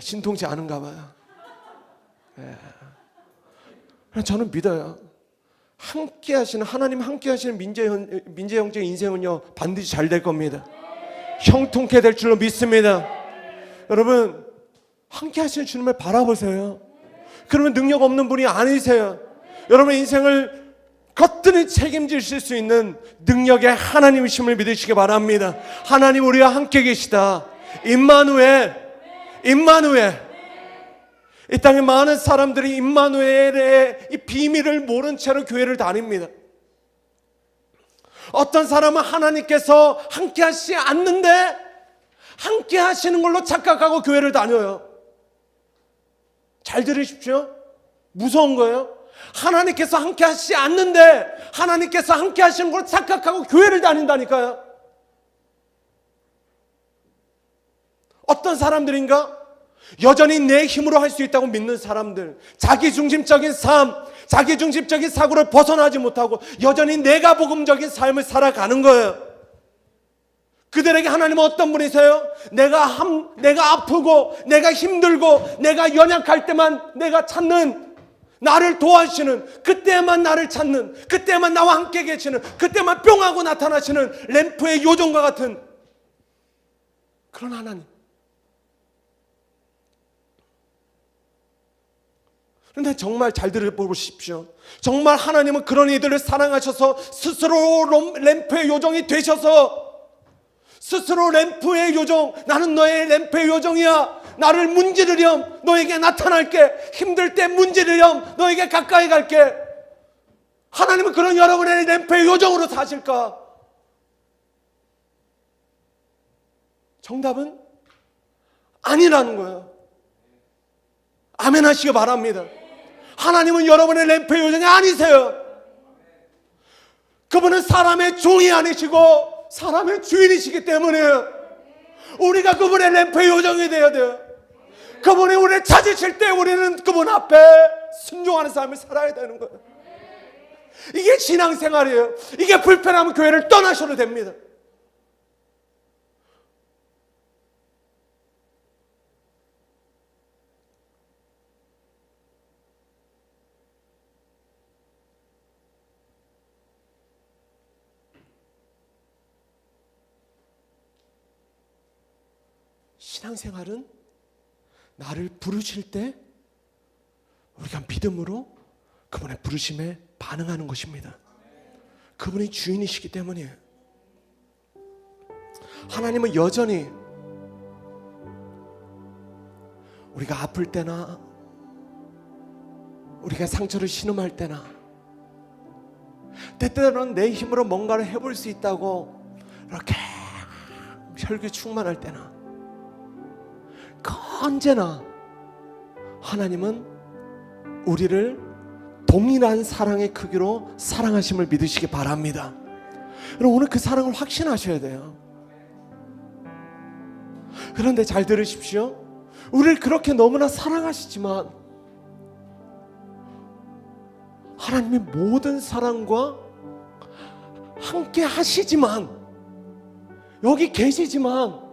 신통치 않은가 봐요. 저는 믿어요. 함께 하시는, 하나님 함께 하시는 민재 형제 인생은요 반드시 잘 될 겁니다. 형통케 될 줄로 믿습니다. 여러분 함께 하시는 주님을 바라보세요. 그러면 능력 없는 분이 아니세요. 여러분의 인생을 거뜬히 책임지실 수 있는 능력의 하나님이심을 믿으시기 바랍니다. 하나님 우리와 함께 계시다. 임마누엘. 이 땅에 많은 사람들이 임마누엘의 이 비밀을 모른 채로 교회를 다닙니다. 어떤 사람은 하나님께서 함께 하시지 않는데 함께 하시는 걸로 착각하고 교회를 다녀요. 잘 들으십시오. 무서운 거예요. 하나님께서 함께 하시지 않는데 하나님께서 함께 하시는 걸로 착각하고 교회를 다닌다니까요. 어떤 사람들인가? 여전히 내 힘으로 할 수 있다고 믿는 사람들, 자기중심적인 삶, 자기중심적인 사고를 벗어나지 못하고 여전히 내가 복음적인 삶을 살아가는 거예요. 그들에게 하나님은 어떤 분이세요? 내가 아프고 내가 힘들고 내가 연약할 때만 내가 찾는, 나를 도와주시는, 그때만 나를 찾는, 그때만 나와 함께 계시는, 그때만 뿅 하고 나타나시는 램프의 요정과 같은 그런 하나님. 그런데 정말 잘 들어보십시오. 정말 하나님은 그런 이들을 사랑하셔서 스스로 램프의 요정이 되셔서, 스스로 램프의 요정, 나는 너의 램프의 요정이야, 나를 문지르렴 너에게 나타날게, 힘들 때 문지르렴 너에게 가까이 갈게. 하나님은 그런 여러분의 램프의 요정으로 사실까? 정답은 아니라는 거예요. 아멘 하시기 바랍니다. 하나님은 여러분의 램프의 요정이 아니세요. 그분은 사람의 종이 아니시고 사람의 주인이시기 때문에 우리가 그분의 램프의 요정이 되어야 돼요. 그분이 우리를 찾으실 때 우리는 그분 앞에 순종하는 삶을 살아야 되는 거예요. 이게 신앙생활이에요. 이게 불편하면 교회를 떠나셔도 됩니다. 신앙생활은 나를 부르실 때 우리가 믿음으로 그분의 부르심에 반응하는 것입니다. 그분이 주인이시기 때문이에요. 하나님은 여전히 우리가 아플 때나 우리가 상처를 신음할 때나 때때로는 내 힘으로 뭔가를 해볼 수 있다고 이렇게 혈기 충만할 때나 언제나 하나님은 우리를 동일한 사랑의 크기로 사랑하심을 믿으시기 바랍니다. 여러분, 오늘 그 사랑을 확신하셔야 돼요. 그런데 잘 들으십시오. 우리를 그렇게 너무나 사랑하시지만 하나님의 모든 사랑과 함께 하시지만, 여기 계시지만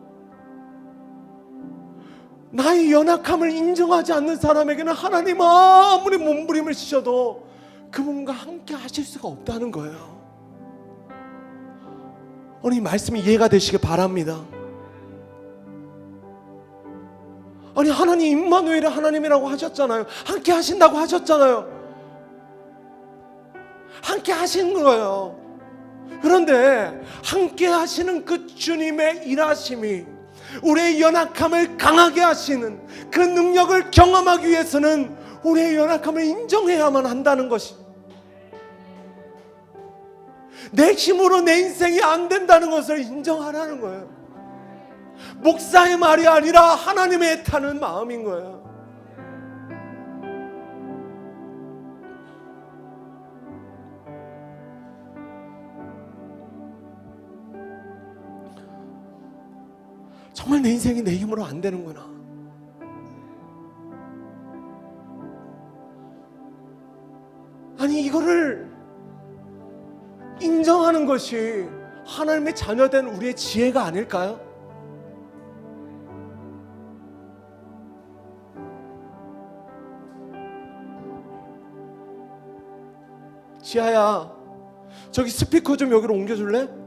나의 연약함을 인정하지 않는 사람에게는 하나님 아무리 몸부림을 치셔도 그분과 함께 하실 수가 없다는 거예요. 오늘 이 말씀이 이해가 되시길 바랍니다. 아니, 하나님 임마누엘의 하나님이라고 하셨잖아요. 함께 하신다고 하셨잖아요. 함께 하신 거예요. 그런데 함께 하시는 그 주님의 일하심이 우리의 연약함을 강하게 하시는 그 능력을 경험하기 위해서는 우리의 연약함을 인정해야만 한다는 것이, 내 힘으로 내 인생이 안 된다는 것을 인정하라는 거예요. 목사의 말이 아니라 하나님의 애타는 마음인 거예요. 정말 내 인생이 내 힘으로 안 되는구나. 아니, 이거를 인정하는 것이 하나님의 자녀된 우리의 지혜가 아닐까요? 지아야, 저기 스피커 좀 여기로 옮겨줄래?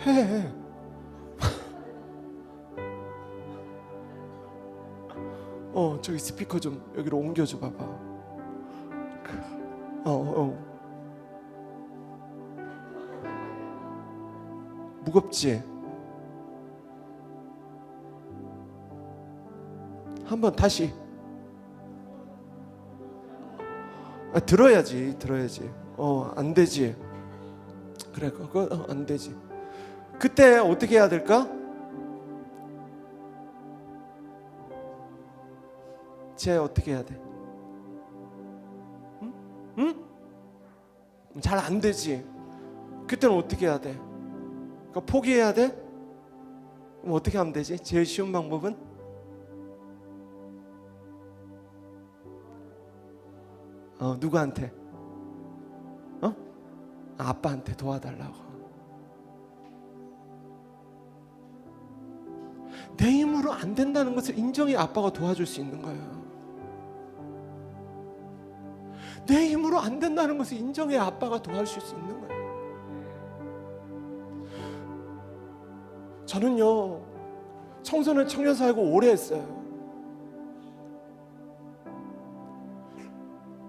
해. 저기 스피커 좀 여기로 옮겨줘 봐봐. 무겁지? 한번 다시. 들어야지. 안 되지. 그래, 그거 안 되지. 그때 어떻게 해야 될까? 쟤 어떻게 해야 돼? 응? 잘 안 되지. 그때는 어떻게 해야 돼? 그러니까 포기해야 돼? 그럼 어떻게 하면 되지? 제일 쉬운 방법은? 누구한테? 아빠한테 도와달라고. 내 힘으로 안 된다는 것을 인정해 아빠가 도와줄 수 있는 거예요. 내 힘으로 안 된다는 것을 인정해 아빠가 도와줄 수 있는 거예요. 저는요, 청소년 청년 사역을 오래 했어요.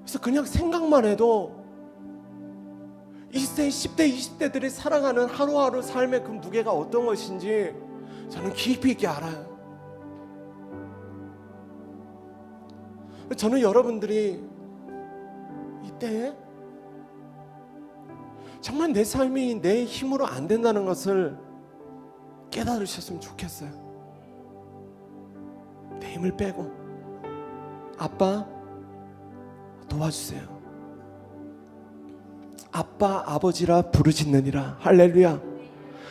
그래서 그냥 생각만 해도 20대, 10대, 20대들이 살아가는 하루하루 삶의 그 무게가 어떤 것인지 저는 깊이 있게 알아요. 저는 여러분들이 이때 정말 내 삶이 내 힘으로 안 된다는 것을 깨달으셨으면 좋겠어요. 내 힘을 빼고 아빠 도와주세요. 아빠 아버지라 부르짖느니라. 할렐루야.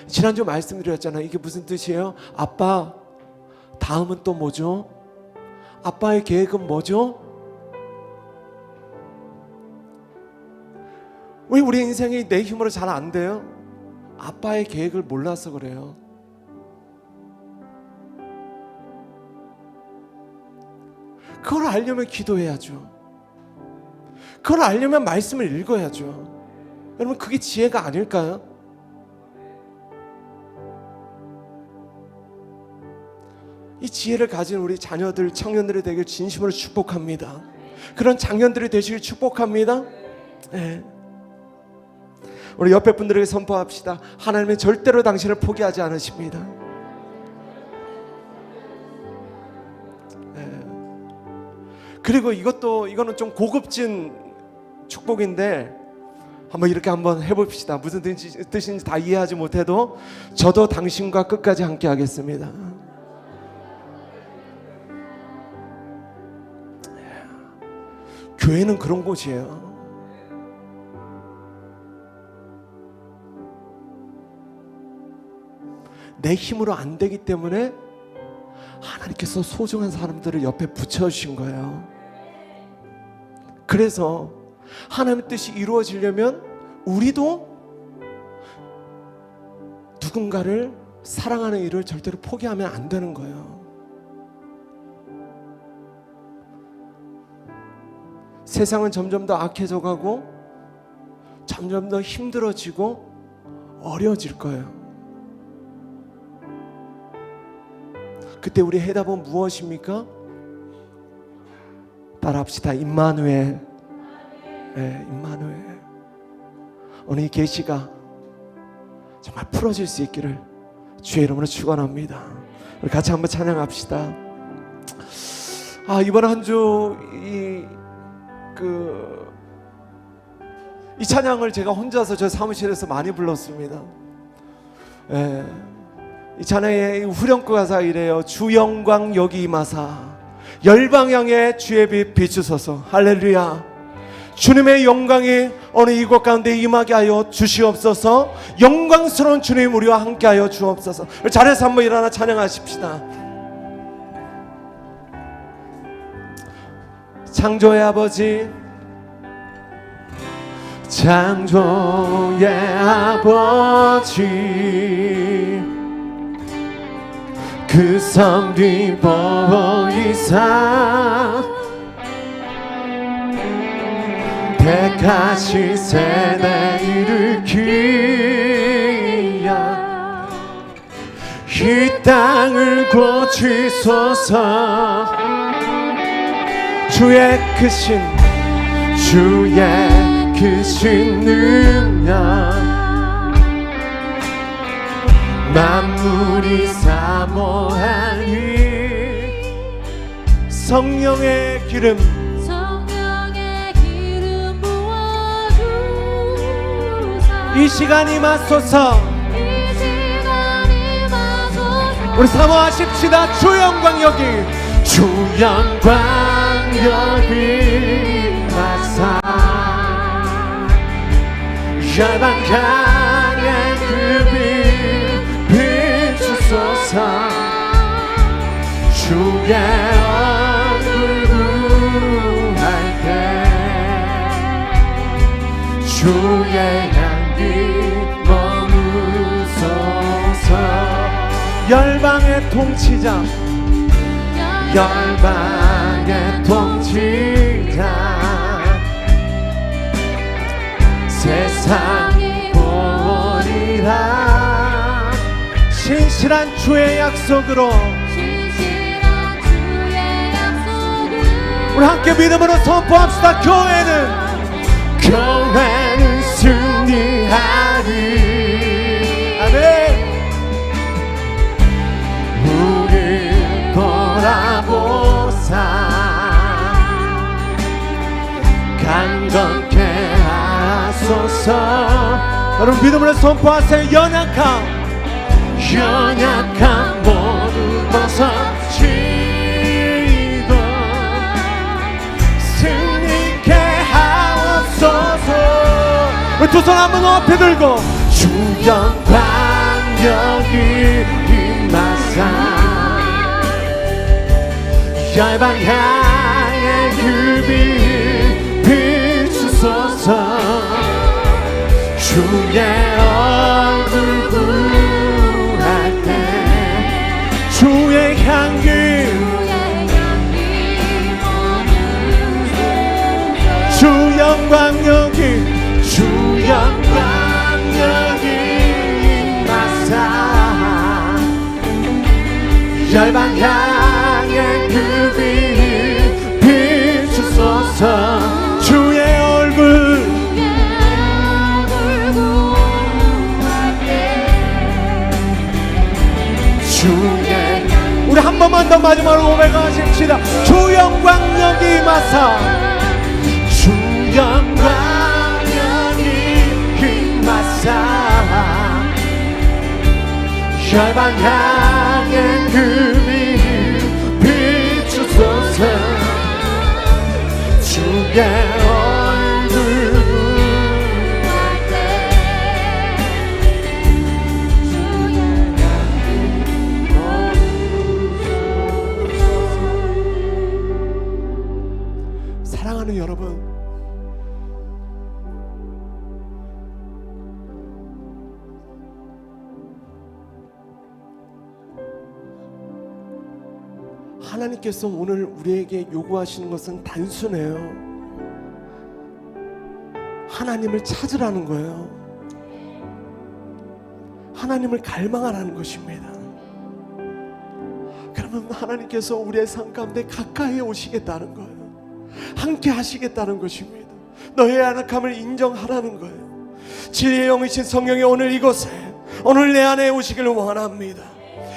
지난주 말씀드렸잖아요. 이게 무슨 뜻이에요? 아빠 다음은 또 뭐죠? 아빠의 계획은 뭐죠? 왜 우리 인생이 내 힘으로 잘 안 돼요? 아빠의 계획을 몰라서 그래요. 그걸 알려면 기도해야죠. 그걸 알려면 말씀을 읽어야죠. 여러분, 그게 지혜가 아닐까요? 이 지혜를 가진 우리 자녀들, 청년들이 되길 진심으로 축복합니다. 그런 장년들이 되시길 축복합니다. 네. 우리 옆에 분들에게 선포합시다. 하나님은 절대로 당신을 포기하지 않으십니다. 네. 그리고 이거는 좀 고급진 축복인데 한번 해봅시다. 무슨 뜻인지 다 이해하지 못해도 저도 당신과 끝까지 함께 하겠습니다. 교회는 그런 곳이에요. 내 힘으로 안 되기 때문에 하나님께서 소중한 사람들을 옆에 붙여주신 거예요. 그래서 하나님의 뜻이 이루어지려면 우리도 누군가를 사랑하는 일을 절대로 포기하면 안 되는 거예요. 세상은 점점 더 악해져 가고 점점 더 힘들어지고 어려워질 거예요. 그때 우리 해답은 무엇입니까? 따라합시다. 임마누엘. 네, 임마누엘. 오늘 이 계시가 정말 풀어질 수 있기를 주의 이름으로 축원합니다. 우리 같이 한번 찬양합시다. 이번 한 주 이 찬양을 제가 혼자서 저 사무실에서 많이 불렀습니다. 예. 이 찬양의 후렴구 가사 이래요. 주 영광 여기 임하사 열방향에 주의 빛 비추소서. 할렐루야. 주님의 영광이 어느 이곳 가운데 임하게 하여 주시옵소서. 영광스러운 주님 우리와 함께 하여 주옵소서. 자리에서 한번 일어나 찬양하십시다. 창조의 아버지, 창조의 아버지, 그 성 뒤 보이사 택하신 세대 일으키야 이 땅을 고치소서. 주의 크신 능력 만물이 사모하니 성령의 기름 부어주사. 이 시간 임하소서. 우리 사모하십시다. 주 영광 여기, 주 영광 여기 마사 열방향에 그 빛 비추소서. 주의 얼굴 구할 때 주의 향기 열방의 통치자, 열방의 통치자, 세상이 보리라. 신실한 주의 약속으로, 우리 함께 믿음으로 선포합시다. 교회는 승리하리. 아멘. 우리 돌아보사 강건케 하소서. 여러분 믿음으로 선포하세요. 연약함 모두 벗어지고 승리케 하옵소서. 우리 두 손 한번 높이 들고 주 영광 여기 임하사 열방 향해 그 빛 비추소서. 주의 얼굴 구할 때 주의 향기 주 영광 여기 주 영광 여기 임하사 열방 향해 그 빛 비추소서. 주의 얼굴 주의 우리 한 번만 더 마지막으로 고백하십시다. 주 영광 여기 임하사 주 영광 여기 임하사 열방 향해 그 빛 비추소서. 주의 얼굴 사랑하는 여러분, 하나님께서 오늘 우리에게 요구하시는 것은 단순해요. 하나님을 찾으라는 거예요. 하나님을 갈망하라는 것입니다. 그러면 하나님께서 우리의 삶 가운데 가까이 오시겠다는 거예요. 함께 하시겠다는 것입니다. 너의 연약함을 인정하라는 거예요. 진리의 영이신 성령이 오늘 이곳에 오늘 내 안에 오시기를 원합니다.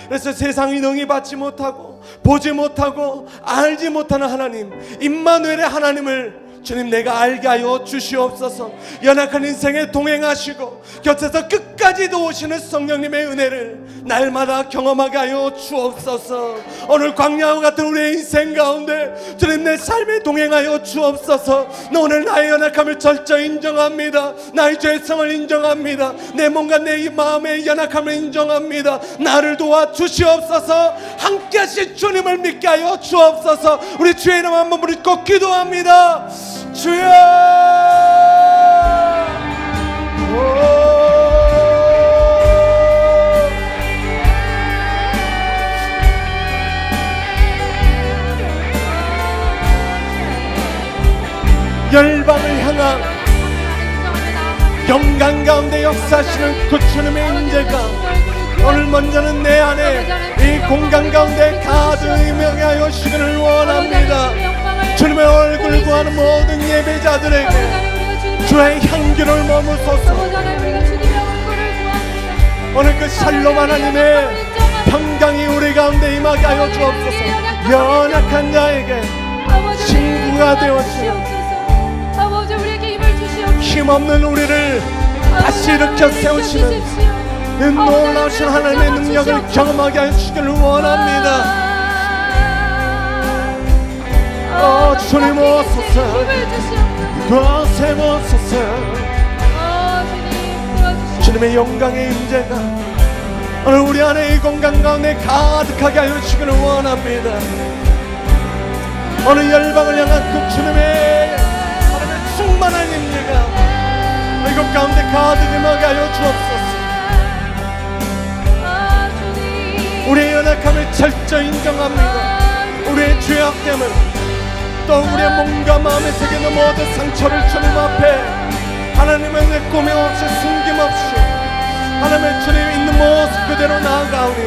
그래서 세상이 능히 받지 못하고 보지 못하고 알지 못하는 하나님, 임마누엘의 하나님을 주님 내가 알게 하여 주시옵소서. 연약한 인생에 동행하시고 곁에서 끝까지 도우시는 성령님의 은혜를 날마다 경험하게 하여 주옵소서. 오늘 광야와 같은 우리의 인생 가운데 주님 내 삶에 동행하여 주옵소서. 오늘 나의 연약함을 철저히 인정합니다. 나의 죄성을 인정합니다. 내 몸과 내 마음의 연약함을 인정합니다. 나를 도와 주시옵소서. 함께 하신 주님을 믿게 하여 주옵소서. 우리 주의 이름 한번 부르고 기도합니다. 주여, 열방을 향한 영광 가운데 역사하시는 그 주님의 인재가 오늘 먼저는 내 안에 이 공간 가운데 가득 임하여 주시기를 원합니다. 주님의 얼굴 구하는 모든 예배자들에게 주의 향기를 머무소서. 오늘 그 샬롬 하나님의 평강이 우리 가운데 임하게 하여 주옵소서. 연약한 자에게 친구가 되어주시옵소서. 힘없는 우리를 다시 일으켜 세우시는 이 놀라우신 하나님의 능력을 경험하게 하여 주시기를 원합니다. 주님 오소서. 그곳에 오소서. 주님의 영광의 임재가 오늘 우리 안에 이 공간 가운데 가득하게 하여 주시기를 원합니다. 오늘 열방을 향한 그 주님의 하나님의 충만한 임재가 이곳 가운데 가득 임하게 하여 주옵소서. 철저히 인정합니다. 우리의 죄악됨을, 또 우리의 몸과 마음에 새기는 모든 상처를 주님 앞에 하나님의 내꿈이 없이 숨김없이 하나님의 주님 있는 모습 그대로 나아가오니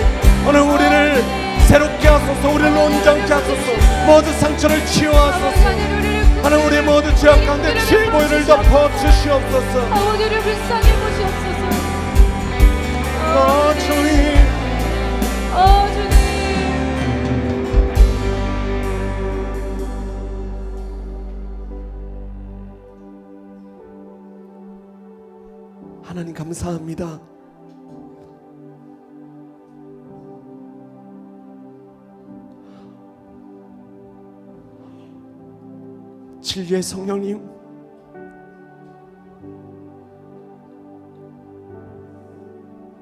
오늘 우리를 새롭게 하소서, 우리를 온전케 하소서, 모든 상처를 치유하소서. 하나님 우리의 모든 죄악 가운데 주의 보혈을 덮어 주시옵소서. 우리를 불쌍히 보시옵소서. 주님, 주님. 하나님 감사합니다. 진리의 성령님,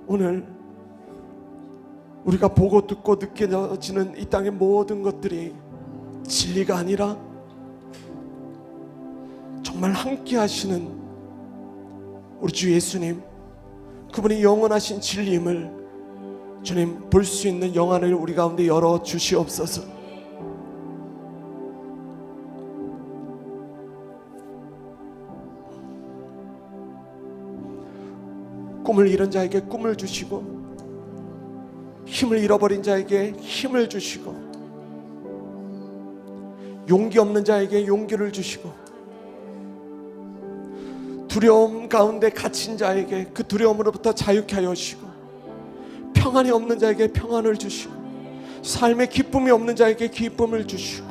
오늘 우리가 보고 듣고 느껴지는 이 땅의 모든 것들이 진리가 아니라 정말 함께 하시는 우리 주 예수님, 그분이 영원하신 진리임을 주님 볼 수 있는 영안을 우리 가운데 열어 주시옵소서. 꿈을 잃은 자에게 꿈을 주시고, 힘을 잃어버린 자에게 힘을 주시고, 용기 없는 자에게 용기를 주시고, 두려움 가운데 갇힌 자에게 그 두려움으로부터 자유케 하여 주시고, 평안이 없는 자에게 평안을 주시고, 삶에 기쁨이 없는 자에게 기쁨을 주시고,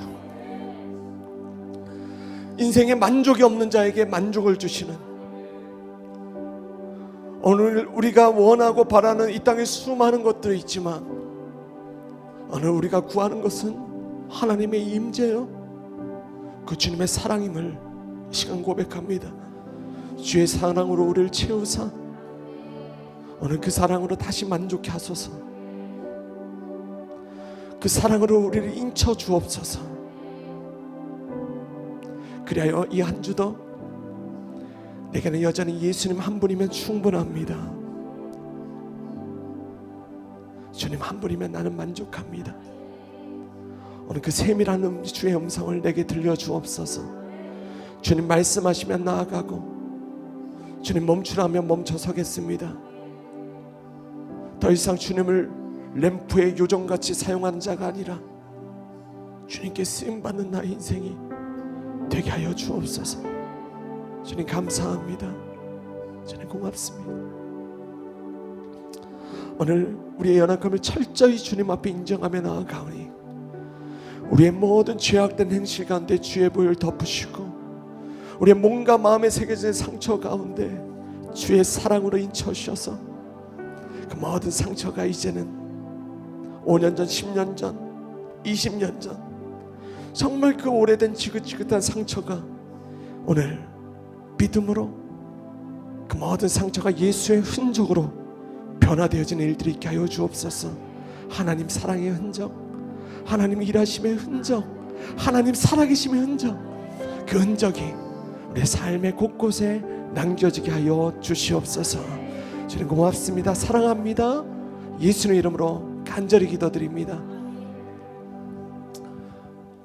인생에 만족이 없는 자에게 만족을 주시는, 오늘 우리가 원하고 바라는 이 땅에 수많은 것들이 있지만 오늘 우리가 구하는 것은 하나님의 임재요, 그 주님의 사랑임을 이 시간 고백합니다. 주의 사랑으로 우리를 채우사 오늘 그 사랑으로 다시 만족케 하소서. 그 사랑으로 우리를 인쳐 주옵소서. 그리하여 이 한 주도 내게는 여전히 예수님 한 분이면 충분합니다. 주님 한 분이면 나는 만족합니다. 오늘 그 세밀한 주의 음성을 내게 들려주옵소서. 주님 말씀하시면 나아가고, 주님 멈추라면 멈춰 서겠습니다. 더 이상 주님을 램프의 요정같이 사용하는 자가 아니라 주님께 쓰임받는 나의 인생이 되게 하여 주옵소서. 주님 감사합니다. 주님 고맙습니다. 오늘 우리의 연약함을 철저히 주님 앞에 인정하며 나아가오니 우리의 모든 죄악된 행실 가운데 주의 보혈 덮으시고, 우리의 몸과 마음에 새겨진 상처 가운데 주의 사랑으로 인쳐주셔서 그 모든 상처가 이제는 5년 전, 10년 전, 20년 전 정말 그 오래된 지긋지긋한 상처가 오늘 믿음으로 그 모든 상처가 예수의 흔적으로 변화되어진 일들이 있게 하여 주옵소서. 하나님 사랑의 흔적, 하나님 일하심의 흔적, 하나님 살아계심의 흔적, 그 흔적이 우리의 삶의 곳곳에 남겨지게 하여 주시옵소서. 주님 고맙습니다. 사랑합니다. 예수의 이름으로 간절히 기도드립니다.